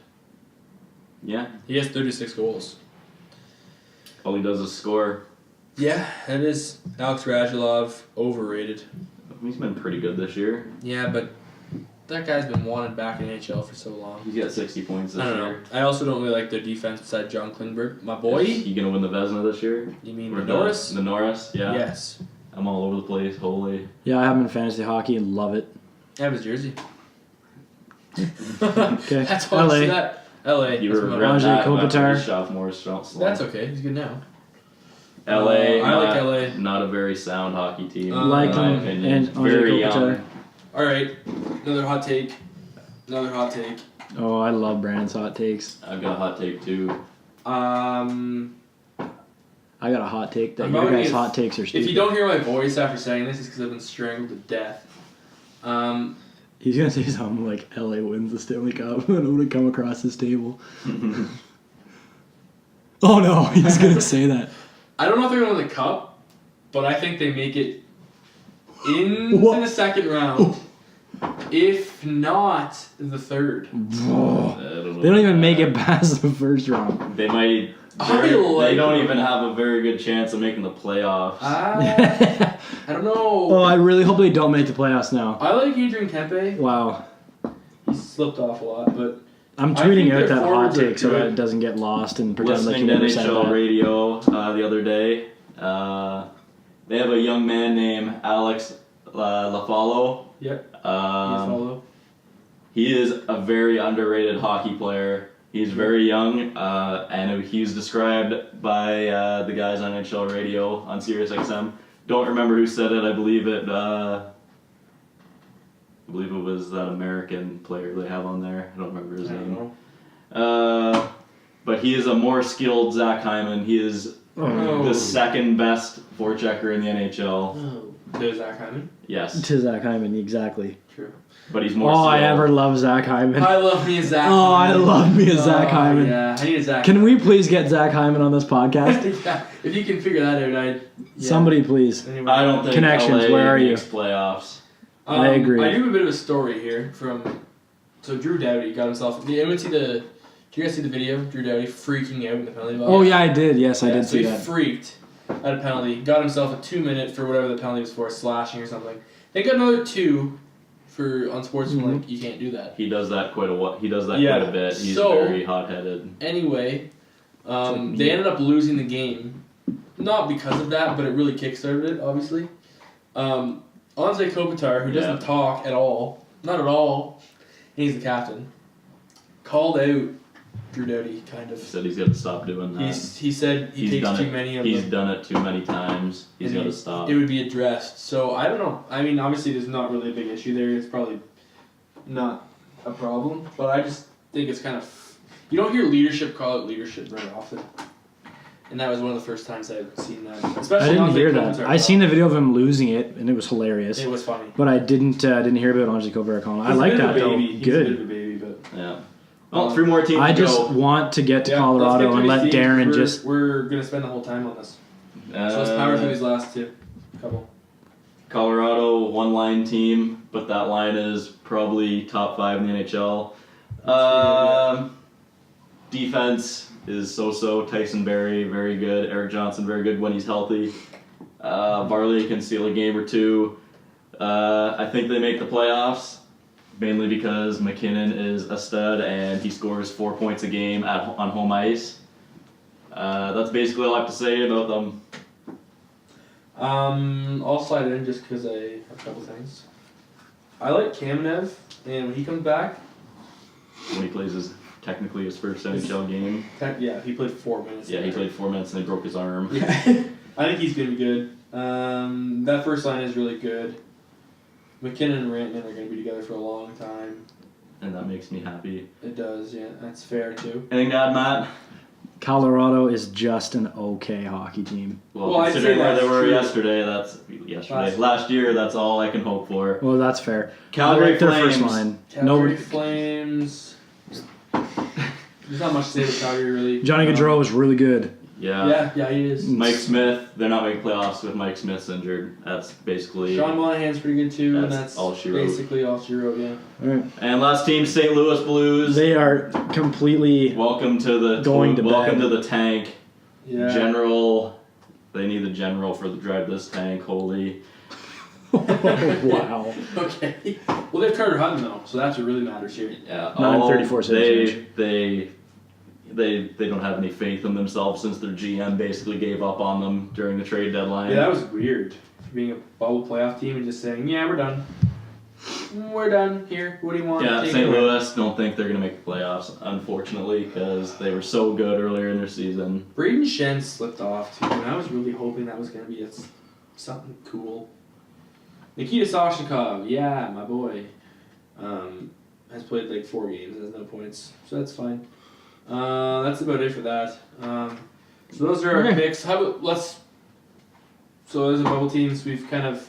Yeah, He has 36 goals. all he does is score. Yeah, that is Alex Radulov, overrated. He's been pretty good this year. Yeah, but that guy's been wanted back in NHL for so long. He's got 60 points this I don't know. year. I also don't really like their defense beside John Klingberg. My boy? Is he gonna win the Vezina this year? You mean Or the Norris? The Norris, yeah. Yes. I'm all over the place. Holy. Yeah, I have him in fantasy hockey and love it. I have his jersey. Okay. That's all I LA. see that. LA. You That's were what regret Rajay that after Kopitar. his sophomore slump. That's okay. He's good now. LA. I like not- LA. Not a very sound hockey team. Like in my him opinion. and Very Andre young. Kopitar. All right. Another hot take. Oh, I love Brandon's hot takes. I've got a hot take too. I got a hot take that I'm your probably guys' gonna- hot takes are stupid. If you don't hear my voice after saying this, it's because I've been strangled to death. He's gonna say something like LA wins the Stanley Cup and I'm gonna come across this table. Oh no, he's gonna say that. I don't know if they're going to win the cup, but I think they make it into What? the second round. If not the third. I don't know They don't even about make that. it past the first round. They might I they don't even have a very good chance of making the playoffs. I don't know. Oh, I really hope they don't make the playoffs now. I like Adrian Kempe. Wow. He slipped off a lot, but I'm I tweeting think out their that hot forwards are take so that good. it doesn't get lost and pretend like you Listening to never said NHL that. radio the other day, they have a young man named Alex Lafalo. Yep. Um, follow. he is a very underrated hockey player. He's very young, and he was described by the guys on NHL radio on SiriusXM. Don't remember who said it. I believe it was that American player they have on there. I don't remember his I don't name. know. But he is a more skilled Zach Hyman. He is Oh. the second best forechecker in the NHL. Oh, there's Zach Hyman. Yes, To Zach Hyman, exactly. True. but he's more. Oh, I skilled. ever love Zach Hyman. I love me a Zach. Oh, I Hyman. love me a Zach Oh, Hyman. Yeah, I need a Zach. Can we please get Zach Hyman on this podcast? Yeah, if you can figure that out, I'd. Yeah. Somebody, please. Anyway. I don't think Connections, LA where are you? makes playoffs. I agree. I do have a bit of a story here from. So Drew Doughty got himself. Did you guys see the video? Drew Doughty freaking out in the penalty box. Oh, yeah, I did. Yes, I did so see he that. freaked at a penalty. Got himself a 2-minute for whatever the penalty was for, slashing or something. They got another 2 for unsportsmanlike. Mm-hmm. You can't do that. He does that quite a He does that Yeah. quite a bit. He's So- very hot-headed. Anyway, me. they ended up losing the game. Not because of that, but it really kickstarted it, obviously. Anze Kopitar, who doesn't talk at all, not at all, and he's the captain, called out Drew Doughty, kind of. He said he's got to stop doing that. He said he He's takes done too it. many of He's them. done it too many times. He's And got to stop. It would be addressed. So I don't know. I mean, obviously, there's not really a big issue there. It's probably not a problem. But I just think it's kind of. You don't hear leadership call out leadership very often. And that was one of the first times I've seen that. Especially I didn't Anze hear that. Kopitar. I seen the video of him losing it, and it was hilarious. It was funny. But I didn't hear about Anze Kopitar. I like that, though. He's a bit Good. of a baby, but. Yeah. Well, 3 more teams I to just go. want to get to Yeah, Colorado let's and get let through these teams. Darren We're- just... We're going to spend the whole time on this. So let's power through these last 2. Couple. Colorado, one-line team, but that line is probably top 5 in the NHL. Defense is so-so. Tyson Barrie, very good. Eric Johnson, very good when he's healthy. Varley can steal a game or 2. I think they make the playoffs, mainly because McKinnon is a stud and he scores 4 points a game on home ice. That's basically all I have to say about them. I'll slide in just because I have a couple things. I like Kamenev, and when he comes back, When he plays technically his first NHL game. yeah, he played 4 minutes. Yeah, he played 4 minutes and they broke his arm. Yeah, I think he's going to be good. That first line is really good. McKinnon and Rantanen are going to be together for a long time. And that makes me happy. It does, yeah. That's fair, too. Anything to add, Matt? Colorado is just an okay hockey team. Well, I'd considering say where they that's were true. last year, that's all I can hope for. Well, that's fair. Calgary I like their Flames. first line. Calgary Flames. There's not much to say about Calgary, really. Johnny Gaudreau was really good. Yeah. Yeah, he is. Mike Smith, they're not making playoffs with Mike Smith's injured. That's basically. Sean Monahan's pretty good, too, and That's that's all she wrote. basically all she wrote, yeah. All right. And last team, St. Louis Blues. They are completely... Welcome to the Going to welcome bed. to the tank. Yeah. General. They need the general for the drive this tank. Holy. Wow. Okay. Well, they have Carter Hutton, though, so that's what really matters here. Yeah. 934 saves. They don't have any faith in themselves since their GM basically gave up on them during the trade deadline. Yeah, that was weird. Being a bubble playoff team and just saying, yeah, we're done. We're done here. What do you want? Yeah, Take St. it away." Louis don't think they're going to make the playoffs, unfortunately, because they were so good earlier in their season. Braden Shen slipped off, too, and I was really hoping that was going to be something cool. Nikita Soshnikov, yeah, my boy, has played like 4 games and has no points, so that's fine. That's about it for that. So those are our Okay. picks. How about so those are bubble teams. We've kind of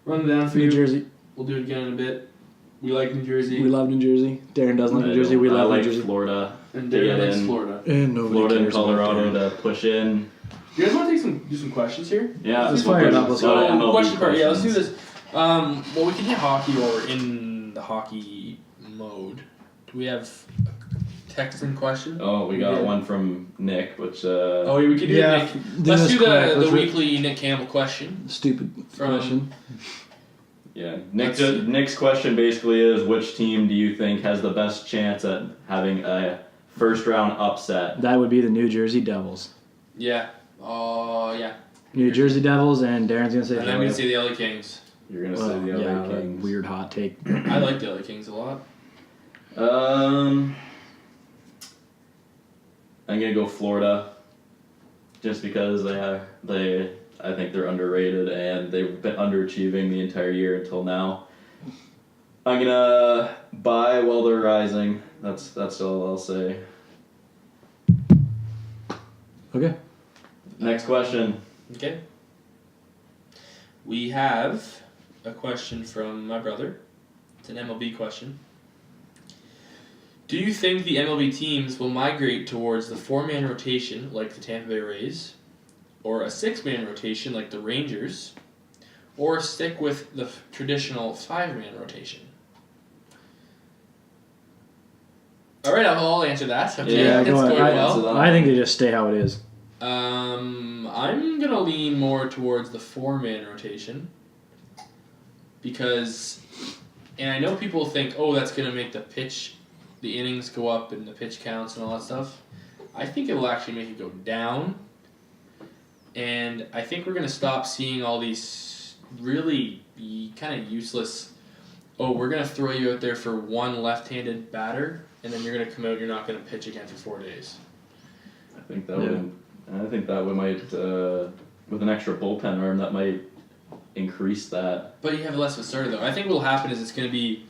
run down for New you. Jersey. We'll do it again in a bit. We like New Jersey. We love New Jersey. Darren doesn't like New Jersey. We I love like New Jersey. Florida. and to Darren get likes in. Florida. And nobody Florida and cares about Colorado Darren. to push in. You guys want to do some questions here? Yeah, Let's we'll fire it do up, let's some go. MLB Question part. Yeah, let's do questions. this. Well, we can hit hockey or in the hockey mode. Do we have texting question? Oh, we got did. one from Nick, which Oh, we can do Yeah, Nick. do Let's this do quick. the Let's re- weekly Nick Campbell question. Stupid From- question. yeah, Let's see. Nick's question basically is, which team do you think has the best chance at having a first round upset? That would be the New Jersey Devils. Yeah. Oh, yeah. New Jersey Devils, and Darren's gonna say. And I'm going to say the LA Kings. You're gonna say the LA yeah, Kings. weird hot take. I like the LA Kings a lot. I'm gonna go Florida, just because I think they're underrated and they've been underachieving the entire year until now. I'm gonna buy while they're rising. That's all I'll say. Okay. Next question. Okay. We have a question from my brother. It's an MLB question. Do you think the MLB teams will migrate towards the 4-man rotation like the Tampa Bay Rays, or a 6-man rotation like the Rangers, or stick with the traditional 5-man rotation? All right, I'll answer that. Okay, Yeah, it's go going ahead. well. I think they just stay how it is. I'm gonna lean more towards the 4-man rotation because, and I know people think, oh, that's gonna make the innings go up and the pitch counts and all that stuff. I think it will actually make it go down, and I think we're gonna stop seeing all these really kind of useless. Oh, we're gonna throw you out there for one left-handed batter, and then you're gonna come out. You're not gonna pitch again for 4 days. I think that might with an extra bullpen arm that might increase that. But you have less of a starter though. I think what'll happen is it's gonna be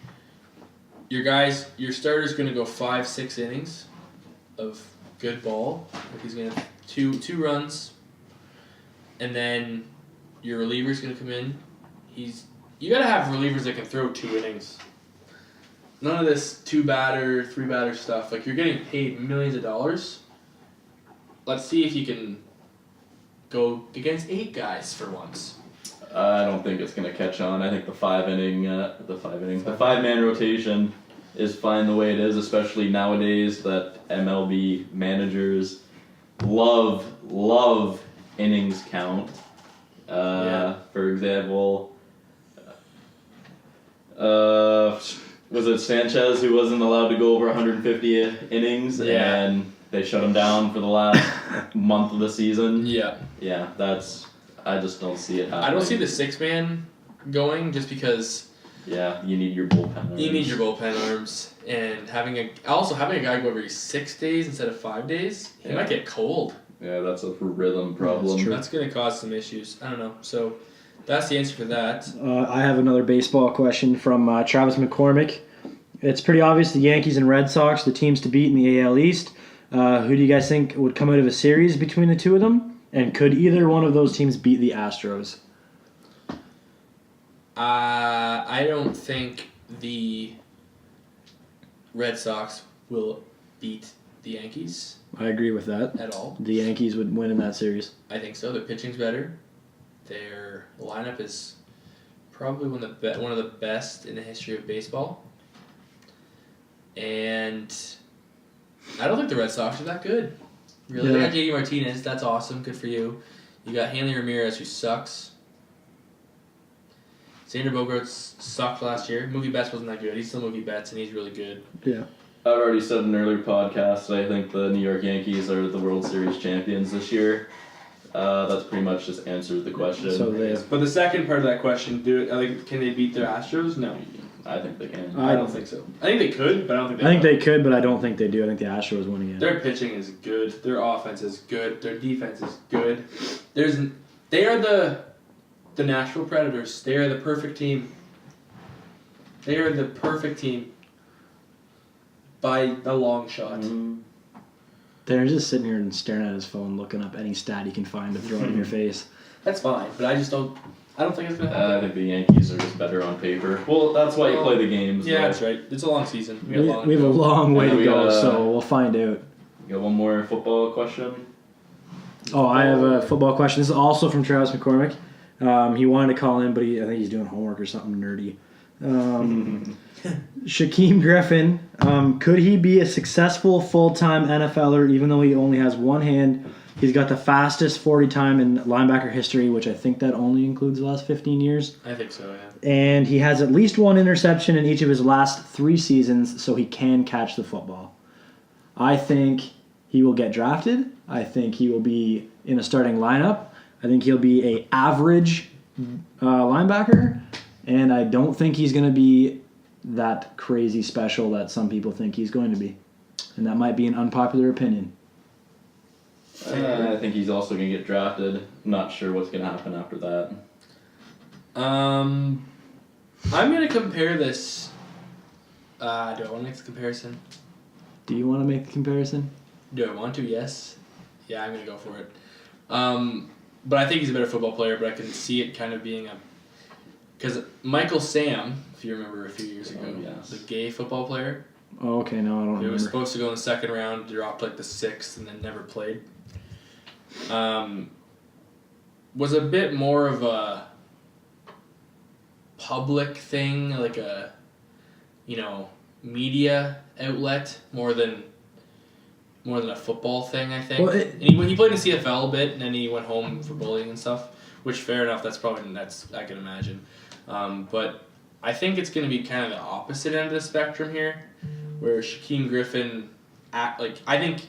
your starter's gonna go 5-6 innings of good ball. Like he's gonna two runs, and then your reliever's gonna come in. You gotta have relievers that can throw 2 innings. None of this 2-batter, 3-batter stuff. Like you're getting paid millions of dollars. Let's see if you can go against 8 guys for once. I don't think it's gonna catch on. I think the 5-man rotation is fine the way it is, especially nowadays that MLB managers love innings count. For example, was it Sanchez who wasn't allowed to go over 150 innings, Yeah. and they shut him down for the last month of the season? Yeah. Yeah, I just don't see it happening. I don't see the 6-man going just because Yeah, you need your bullpen. you need your bullpen arms, and having a guy go every 6 days instead of 5 days, it might get cold. Yeah, that's a rhythm problem. True. That's going to cause some issues. I don't know. So that's the answer for that. I have another baseball question from Travis McCormick. It's pretty obvious the Yankees and Red Sox, the teams to beat in the AL East. Who do you guys think would come out of a series between the two of them? And could either one of those teams beat the Astros? I don't think the Red Sox will beat the Yankees I agree with that. at all. The Yankees would win in that series. I think so. Their pitching's better. Their lineup is probably one of the best in the history of baseball. And I don't think the Red Sox are that good. Really, Yeah. They got JD Martinez. That's awesome. Good for you. You got Hanley Ramirez, who sucks. Xander Bogaerts sucked last year. Mookie Betts wasn't that good. He's still Mookie Betts, and he's really good. Yeah. I've already said in an earlier podcast, I think the New York Yankees are the World Series champions this year. That's pretty much just answers the question. So they But the second part of that question, can they beat their Astros? No. I think they can. I don't think so. I think they could, but I don't think they I think will. they could, but I don't think they do. I think the Astros win again. Their pitching is good. Their offense is good. Their defense is good. They are the Nashville Predators. They are the perfect team. They are the perfect team by a long shot. Darren's just sitting here and staring at his phone, looking up any stat he can find to throw in your face. That's fine, but I don't think it's gonna I happen. think the Yankees are just better on paper. Well, that's why you play the games. Yeah, though. that's right. It's a long season. We have a long way And to we go, got, so we'll find out. You got one more football question? Oh, I have a football question. This is also from Travis McCormick. He wanted to call in, but I think he's doing homework or something nerdy. Shaquem Griffin, could he be a successful full-time NFLer even though he only has one hand? He's got the fastest 40 time in linebacker history, which I think that only includes the last 15 years. I think so, yeah. And he has at least one interception in each of his last 3 seasons, so he can catch the football. I think he will get drafted. I think he will be in a starting lineup. I think he'll be a average linebacker. And I don't think he's going to be that crazy special that some people think he's going to be. And that might be an unpopular opinion. I think he's also going to get drafted. Not sure what's going to happen after that. I'm going to compare this. Do I want to make the comparison? Do you want to make the comparison? Do I want to? Yes. Yeah, I'm going to go for it. But I think he's a better football player, but I can see it kind of being a... Because Michael Sam, if you remember a few years ago, the gay football player. Oh, okay, no, I don't remember. He was supposed to go in the second round, dropped like the 6th, and then never played. Was a bit more of a public thing, like a, media outlet more than a football thing, I think. Well, and he played in the CFL a bit, and then he went home for bullying and stuff, which fair enough. That's I can imagine. But I think it's going to be kind of the opposite end of the spectrum here, where Shaquem Griffin, I think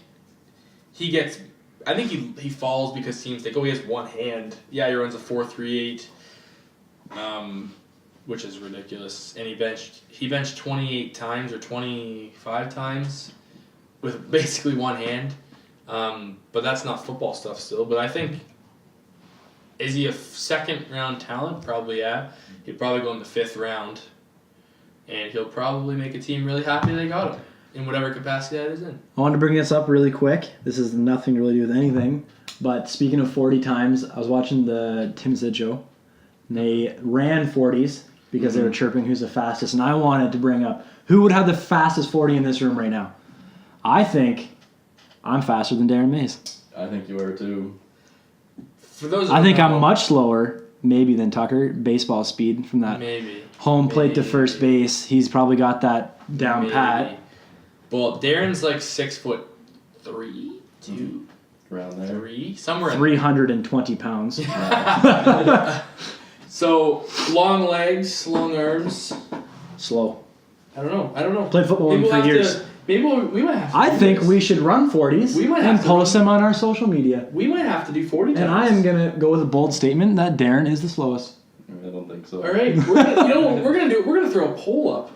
he falls because teams think, oh, he has one hand. Yeah, he runs a 4.38, which is ridiculous. And he benched 28 times or 25 times with basically one hand. But that's not football stuff still. But I think, is he a second round talent? Probably, yeah. He'd probably go in the 5th round. And he'll probably make a team really happy they got him in whatever capacity that is in. I wanted to bring this up really quick. This has nothing to really do with anything. But speaking of 40 times, I was watching the Tim Sid show. And they ran 40s because they were chirping who's the fastest. And I wanted to bring up who would have the fastest 40 in this room right now. I think I'm faster than Darren Mays. I think you are too. For those I think I'm much slower, maybe, than Tucker. Baseball speed from that home plate to first base. He's probably got that down pat. Well, Darren's like 6'3", 2, around there, 3, somewhere. 320 pounds. So long legs, long arms. Slow. I don't know. Played football for years. Maybe we might have to I think we should run 40s and post them on our social media. We might have to do 40 times. And I am going to go with a bold statement that Darren is the slowest. I don't think so. All right. We're going to throw a poll up.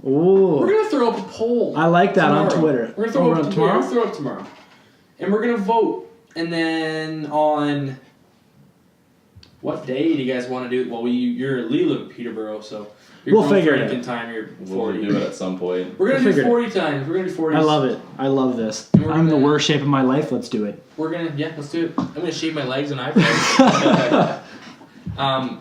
Ooh. We're going to throw up a poll. I like that tomorrow. on Twitter. We're going to throw it up tomorrow. And we're going to vote. And then on... What day do you guys want to do it? Well, you live in Peterborough, so... We'll figure it out. In time, you're 40. We'll do it at some point. We're going to do 40 times. We're going to do 40. I love it. I love this. I'm in the worst shape of my life. Let's do it. Let's do it. I'm going to shave my legs and eyebrows.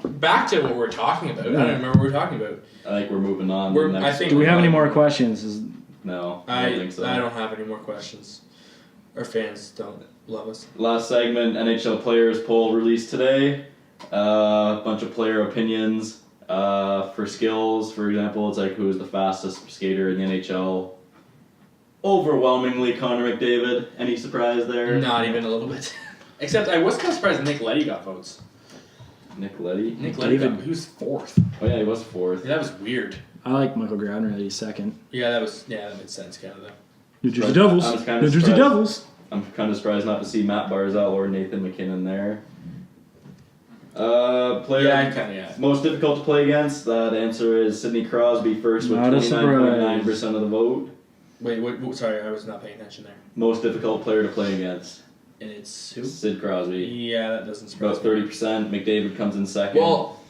Back to what we're talking about. I don't remember what we're talking about. I think we're moving on. Do we have any more questions? No, I don't think so. I don't have any more questions. Our fans don't love us. Last segment, NHL players poll released today. A bunch of player opinions. For skills, for example, it's like who's the fastest skater in the NHL. Overwhelmingly Connor McDavid. Any surprise there? Not even a little bit. Except I was kind of surprised Nick Leddy got votes. Nick Leddy? Nick Leddy who's 4th. Oh yeah, he was 4th. Yeah, that was weird. I like Michael Grabner that he's 2nd. Yeah, that made sense, Canada. New Jersey Devils. New Jersey Devils. I'm kind of surprised not to see Matt Barzal or Nathan McKinnon there. Player most difficult to play against. The answer is Sidney Crosby first with 29.9% of the vote. Wait, sorry, I was not paying attention there. Most difficult player to play against. And it's who? Sid Crosby. Yeah, that doesn't surprise me. About 30%. McDavid comes in second. Well,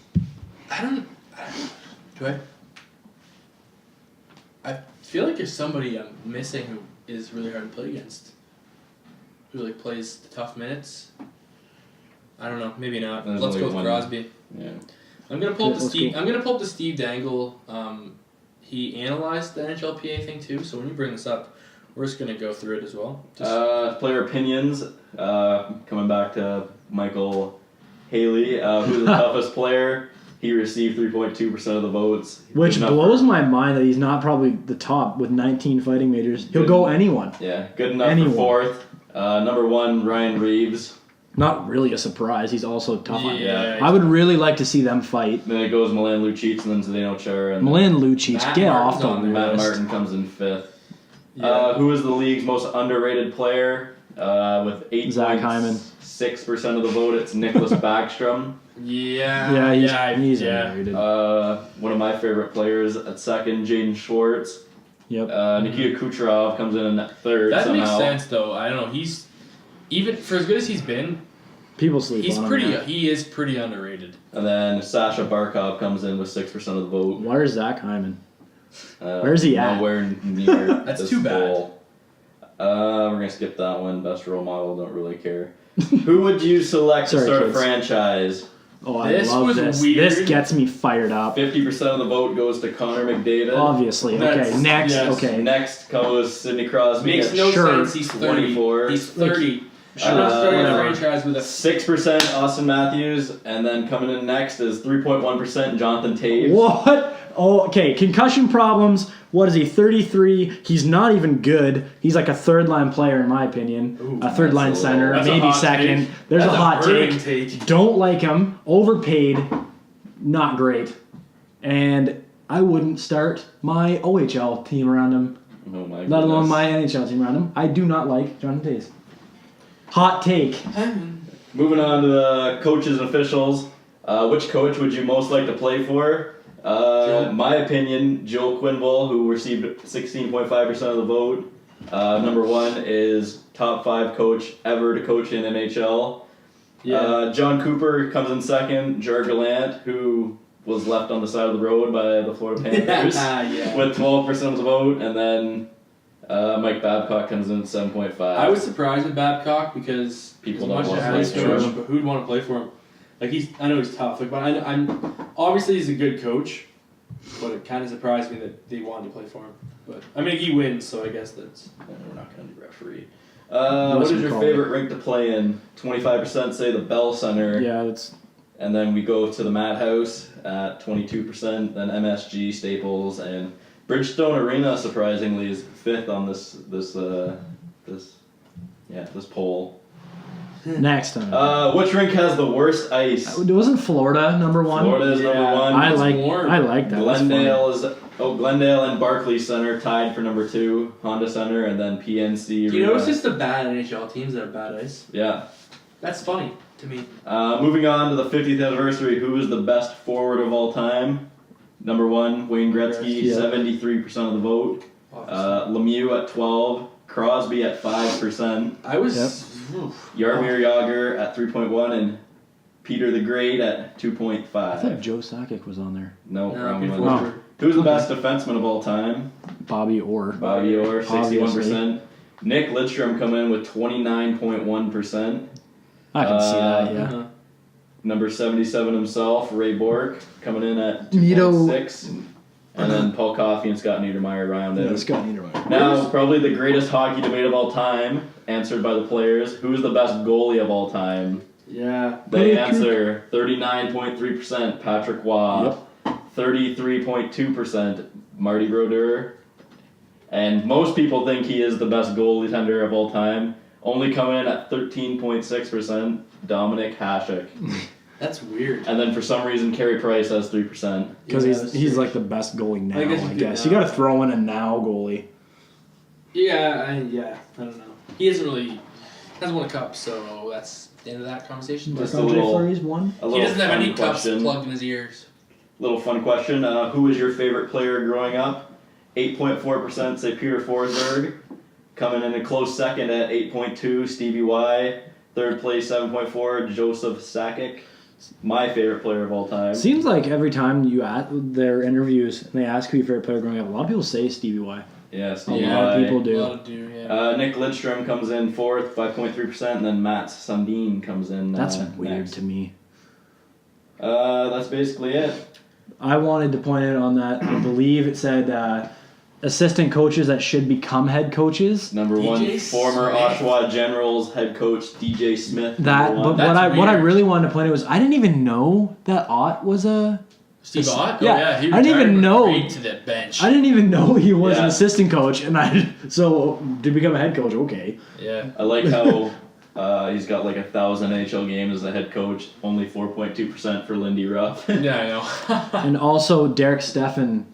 I feel like there's somebody I'm missing who is really hard to play against. Who plays the tough minutes. I don't know. Maybe not. Let's go with Crosby. Yeah. I'm gonna pull up the Steve Dangle. He analyzed the NHLPA thing too. So when you bring this up, we're just gonna go through it as well. Player opinions. Coming back to Michael Haley, who's the toughest player. He received 3.2% of the votes. Which Good enough blows for- my mind that he's not probably the top with 19 fighting majors. He'll Good. go anyone. Yeah, good enough Anyone. for fourth. Number 1, Ryan Reeves. Not really a surprise. He's also tough. Yeah. I would really like to see them fight. Then it goes Milan Lucic and then Zdeno Chara. And Milan Lucic, Matt get Martin's off the on there. Matt list. Martin comes in 5th. Yeah. Who is the league's most underrated player? With Zach Hyman. 8.6% of the vote, it's Nicholas Backstrom. Yeah, he's yeah. underrated. One of my favorite players at second, Jaden Schwartz. Yep. Nikita Kucherov comes in at third That somehow. makes sense though. I don't know. He's even for as good as he's been. People sleep He's on pretty. him. He is pretty underrated. And then Sasha Barkov comes in with 6% of the vote. Where's Zach Hyman? Where's he at? Nowhere near That's this too bad. poll. We're going to skip that one. Best role model, don't really care. Who would you select to Sorry, start kids. a franchise? Oh, I This love was this. weird. This gets me fired up. 50% of the vote goes to Connor McDavid. Obviously. Okay, That's- next. yes. Okay. Next goes Sidney Crosby Makes at no Sure. sense. He's 30. 24. He's 30. Sure, I'm not starting a whatever. franchise with a. 6% Austin Matthews, and then coming in next is 3.1% Jonathan Taves. What? Oh, okay. Concussion problems. What is he? 33. He's not even good. He's like a third line player in my opinion. Ooh, a third line that's a center, That's a maybe hot second. take. There's That's a hot burning take. Don't like him. Overpaid. Not great. And I wouldn't start my OHL team around him. Oh my Let alone goodness. my NHL team around him. I do not like Jonathan Taves. Hot take. Moving on to the coaches and officials. Which coach would you most like to play for? My opinion, Joe Quenneville, who received 16.5% of the vote. Number 1 is top 5 coach ever to coach in NHL. John Cooper comes in second. Jar Gallant, who was left on the side of the road by the Florida Panthers Yeah. with 12% of the vote. And then Mike Babcock comes in at 7.5. I was surprised with Babcock because People as don't much want to as play coach, for him. but who'd want to play for him? Like I know he's tough. Like, but I'm obviously he's a good coach, but it kind of surprised me that they wanted to play for him. But I mean, he wins, so I guess that's. We're not going to do referee. What is your call favorite rink to play in? 25% say the Bell Center. Yeah, that's And then we go to the Madhouse at 22%, then MSG, Staples, and Bridgestone Arena surprisingly is 5th on this poll. next time. Which rink has the worst ice? Wasn't Florida number one? Florida is number Yeah. 1. I It's like warm. I like that. That's Glendale and Barclays Center tied for number 2. Honda Center and then PNC. Do you know Arena. it's just the bad NHL teams that have bad ice? Yeah. That's funny to me. Moving on to the 50th anniversary, who is the best forward of all time? Number 1, Wayne Gretzky, Yeah. 73% of the vote. Lemieux at 12, Crosby at 5%, I was. Jaromir Jagr at 3.1, and Peter the Great at 2.5. I thought Joe Sakic was on there. No, No, wrong before. one. Oh. Who's the best defenseman of all time? Bobby Orr. Bobby Orr, 61%. Obviously. Nick Lidstrom coming in with 29.1%. I can see that. Yeah. Uh-huh. Number 77 himself, Ray Bork, coming in at Nito. 2.6. And then Paul Coffey and Scott Niedermayer round Yeah, it. Scott Niedermayer. Now, probably the greatest hockey debate of all time, answered by the players. Who's the best goalie of all time? Yeah. They Patrick. answer 39.3% Patrick Waugh, 33.2% Marty Brodeur, and most people think he is the best goaltender of all time. Only coming in at 13.6% Dominic Hasek. That's weird. And then for some reason, Carey Price has 3%. Because Yeah, he's that's he's true. like the best goalie now. I guess I you guess could, you got to throw in a now goalie. Yeah, I don't know. He hasn't won a cup, so that's the end of that conversation. Just a Marc-Andre little- Fleury's one. A He little doesn't have fun any cups question. plugged in his ears. Little fun question. Who was your favorite player growing up? 8.4% say Peter Forsberg. Coming in a close second at 8.2, Stevie Y. Third place, 7.4, Joseph Sakic. My favorite player of all time. Seems like every time you at their interviews and they ask who your favorite player growing up, a lot of people say Stevie Y. Yeah, A Stevie lot of Y. people A do. lot of do, yeah. Nick Lidstrom comes in fourth, 5.3%, and then Matt Sundin comes in That's weird next. to me. That's basically it. I wanted to point out on that. I believe it said assistant coaches that should become head coaches. Number DJ one, former Smith. Oshawa Generals head coach DJ Smith. That, number but one. what I That's weird. really wanted to point out was I didn't even know that Ott was a Steve Ott? Yeah. Oh, yeah. He I didn't even retired, know. went right to the bench. I didn't even know he was an Yeah. assistant coach, and so to become a head coach, okay. Yeah. I like how he's got like 1,000 NHL games as a head coach, only 4.2% for Lindy Ruff. Yeah, I know. And also Derek Steffen,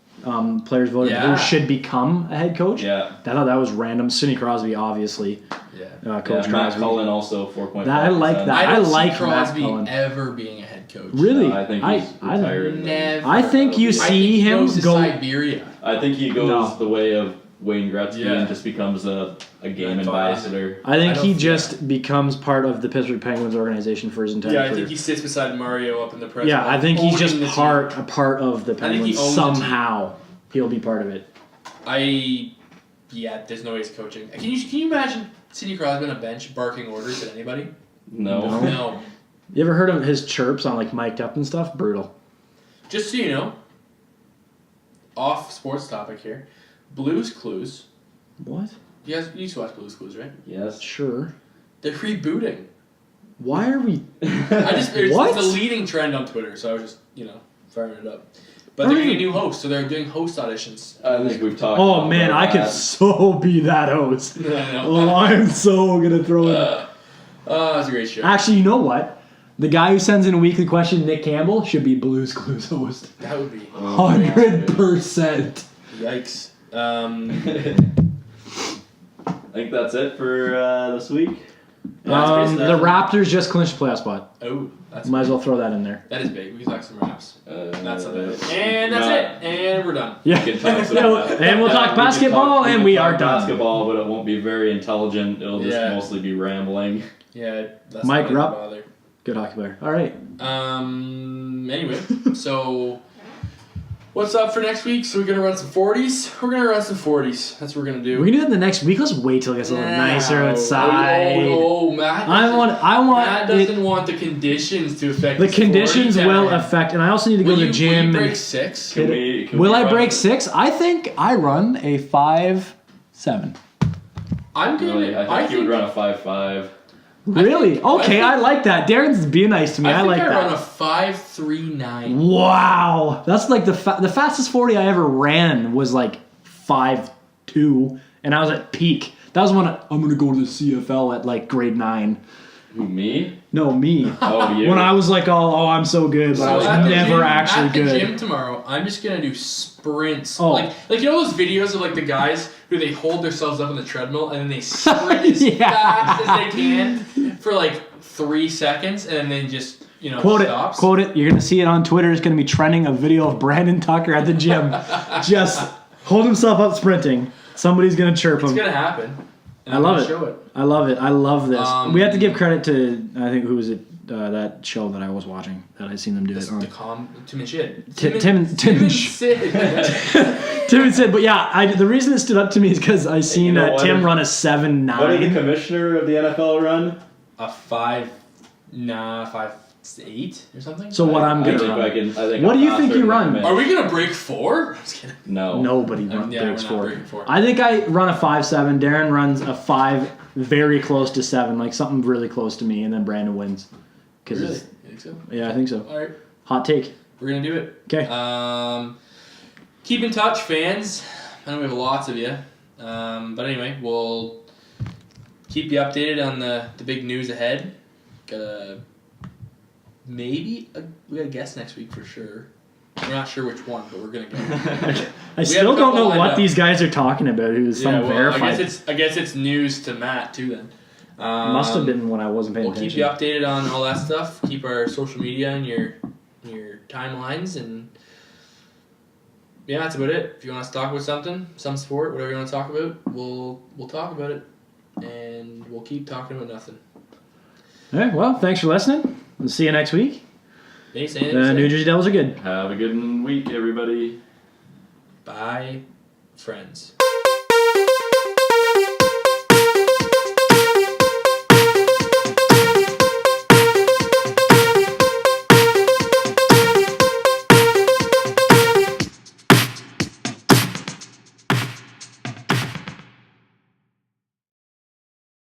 players voted Yeah. who should become a head coach. Yeah. I thought that was random. Sidney Crosby, obviously. Yeah. Coach Matt Crosby. Cullen also 4.5%. I like that. I don't like see Matt Crosby Cullen. ever being a head coach. Really? No, I think he's retired. Never. I think you I see think he him goes to go. Siberia. I think he goes No. the way of Wayne Gretzky Yeah. and just becomes a game Advisor. ambassador. I think I he don't- just becomes part of the Pittsburgh Penguins organization for his entire Yeah, I career. think he sits beside Mario up in the press. Yeah, box, I think he's just owning the a part of the I think he Penguins owns the team. somehow. He'll be part of it. Yeah, there's no way he's coaching. Can you imagine Sidney Crosby on a bench barking orders at anybody? No. No. You ever heard of his chirps on like mic'd up and stuff? Brutal. Just so you know, off sports topic here, Blues Clues. What? You guys used to watch Blues Clues, right? Yes. Sure. They're rebooting. Why are we? It's What? a leading trend on Twitter, so I was just firing it up. But they're getting a new host, so they're doing host auditions. I think we've talked Oh about man, I that. could so be that host. I know. Oh, I'm so gonna throw it. Oh, it's a great show. Actually, you know what? The guy who sends in a weekly question, Nick Campbell, should be Blues Clues host. That would be 100%. yikes. I think that's it for this week. The Raptors just clinched a playoff spot. Oh, that's Might as well throw that in there. that is big. We can talk some raps. That's about it. not- And that's it. And we're done. Yeah. We can talk some- And we'll talk we can basketball, we and can we talk are done. Basketball, but it won't be very intelligent. It'll just Yeah. mostly be rambling. Yeah, that's Mike not even Rupp. bother. Good hockey player. All right. Anyway, so what's up for next week? So we're gonna run some 40s. We're gonna run some 40s. That's what we're gonna do. We can do that the next week. Let's wait till it gets a little nicer No. outside. Oh, Matt. I want Matt it, doesn't want the conditions to affect the his conditions 40 will time. affect, and I also need to go Will to you, the gym. Will you and- break 6? Can will we I run- break 6? I think I run a 5-7. I'm gonna. Really, I think you would run a 5-5. Really? think- Okay, I I think- like that. Darren's being nice to me. I, think like I that. run a 5.39. Wow, that's like the fastest 40 I ever ran was like 5.2, and I was at peak. That was when I'm gonna go to the CFL at like grade 9. Who, me? No, me. Oh, you. When I was like, oh, I'm so good, but I was at the never gym, actually at the good. gym tomorrow, I'm just gonna do sprints. Oh. Like you know those videos of like the guys who they hold themselves up on the treadmill and then they sprint as Yeah. fast as they can for like 3 seconds and then they just stops. Quote it. You're gonna see it on Twitter. It's gonna be trending a video of Brandon Tucker at the gym, just hold himself up sprinting. Somebody's gonna chirp It's him. gonna happen. And I I'm love gonna it. Show it. I love it. I love this. Um, We have to give credit to who was it? That show that I was watching that I seen them do it on. Tim and Shid. Tim and Sid. Tim and Sid, but yeah, the reason it stood up to me is because I seen know what? Tim run a 7.9. What did the commissioner of the NFL run? A 5.8 or something. So what I'm I gonna think run? I think What I'm do you think faster you than run? him. Are we gonna break 4? I'm just kidding. No. Nobody Yeah, breaks we're not 4. breaking 4. I think I run a 5.7. Darren runs a 5, very close to 7, like something really close to me, and then Brandon wins. Really? It's, You think so? yeah, I think so. All right. Hot take. We're gonna do it. Okay. Keep in touch, fans. I know we have lots of you. But anyway, we'll keep you updated on the big news ahead. We got a guest next week for sure. We're not sure which one, but we're gonna get one. I still a don't couple know lined what up. these guys are talking about. Who's some verified? I guess it's news to Matt too then. Must have been when I wasn't paying We'll keep attention. you updated on all that stuff. Keep our social media and your timelines, and yeah, that's about it. If you want us to talk about something, some sport, whatever you want to talk about, we'll talk about it, and we'll keep talking about nothing. All right. Well, thanks for listening. We'll see you next week. Thanks, The New Jersey Devils are good. Have a good week, everybody. Bye, friends.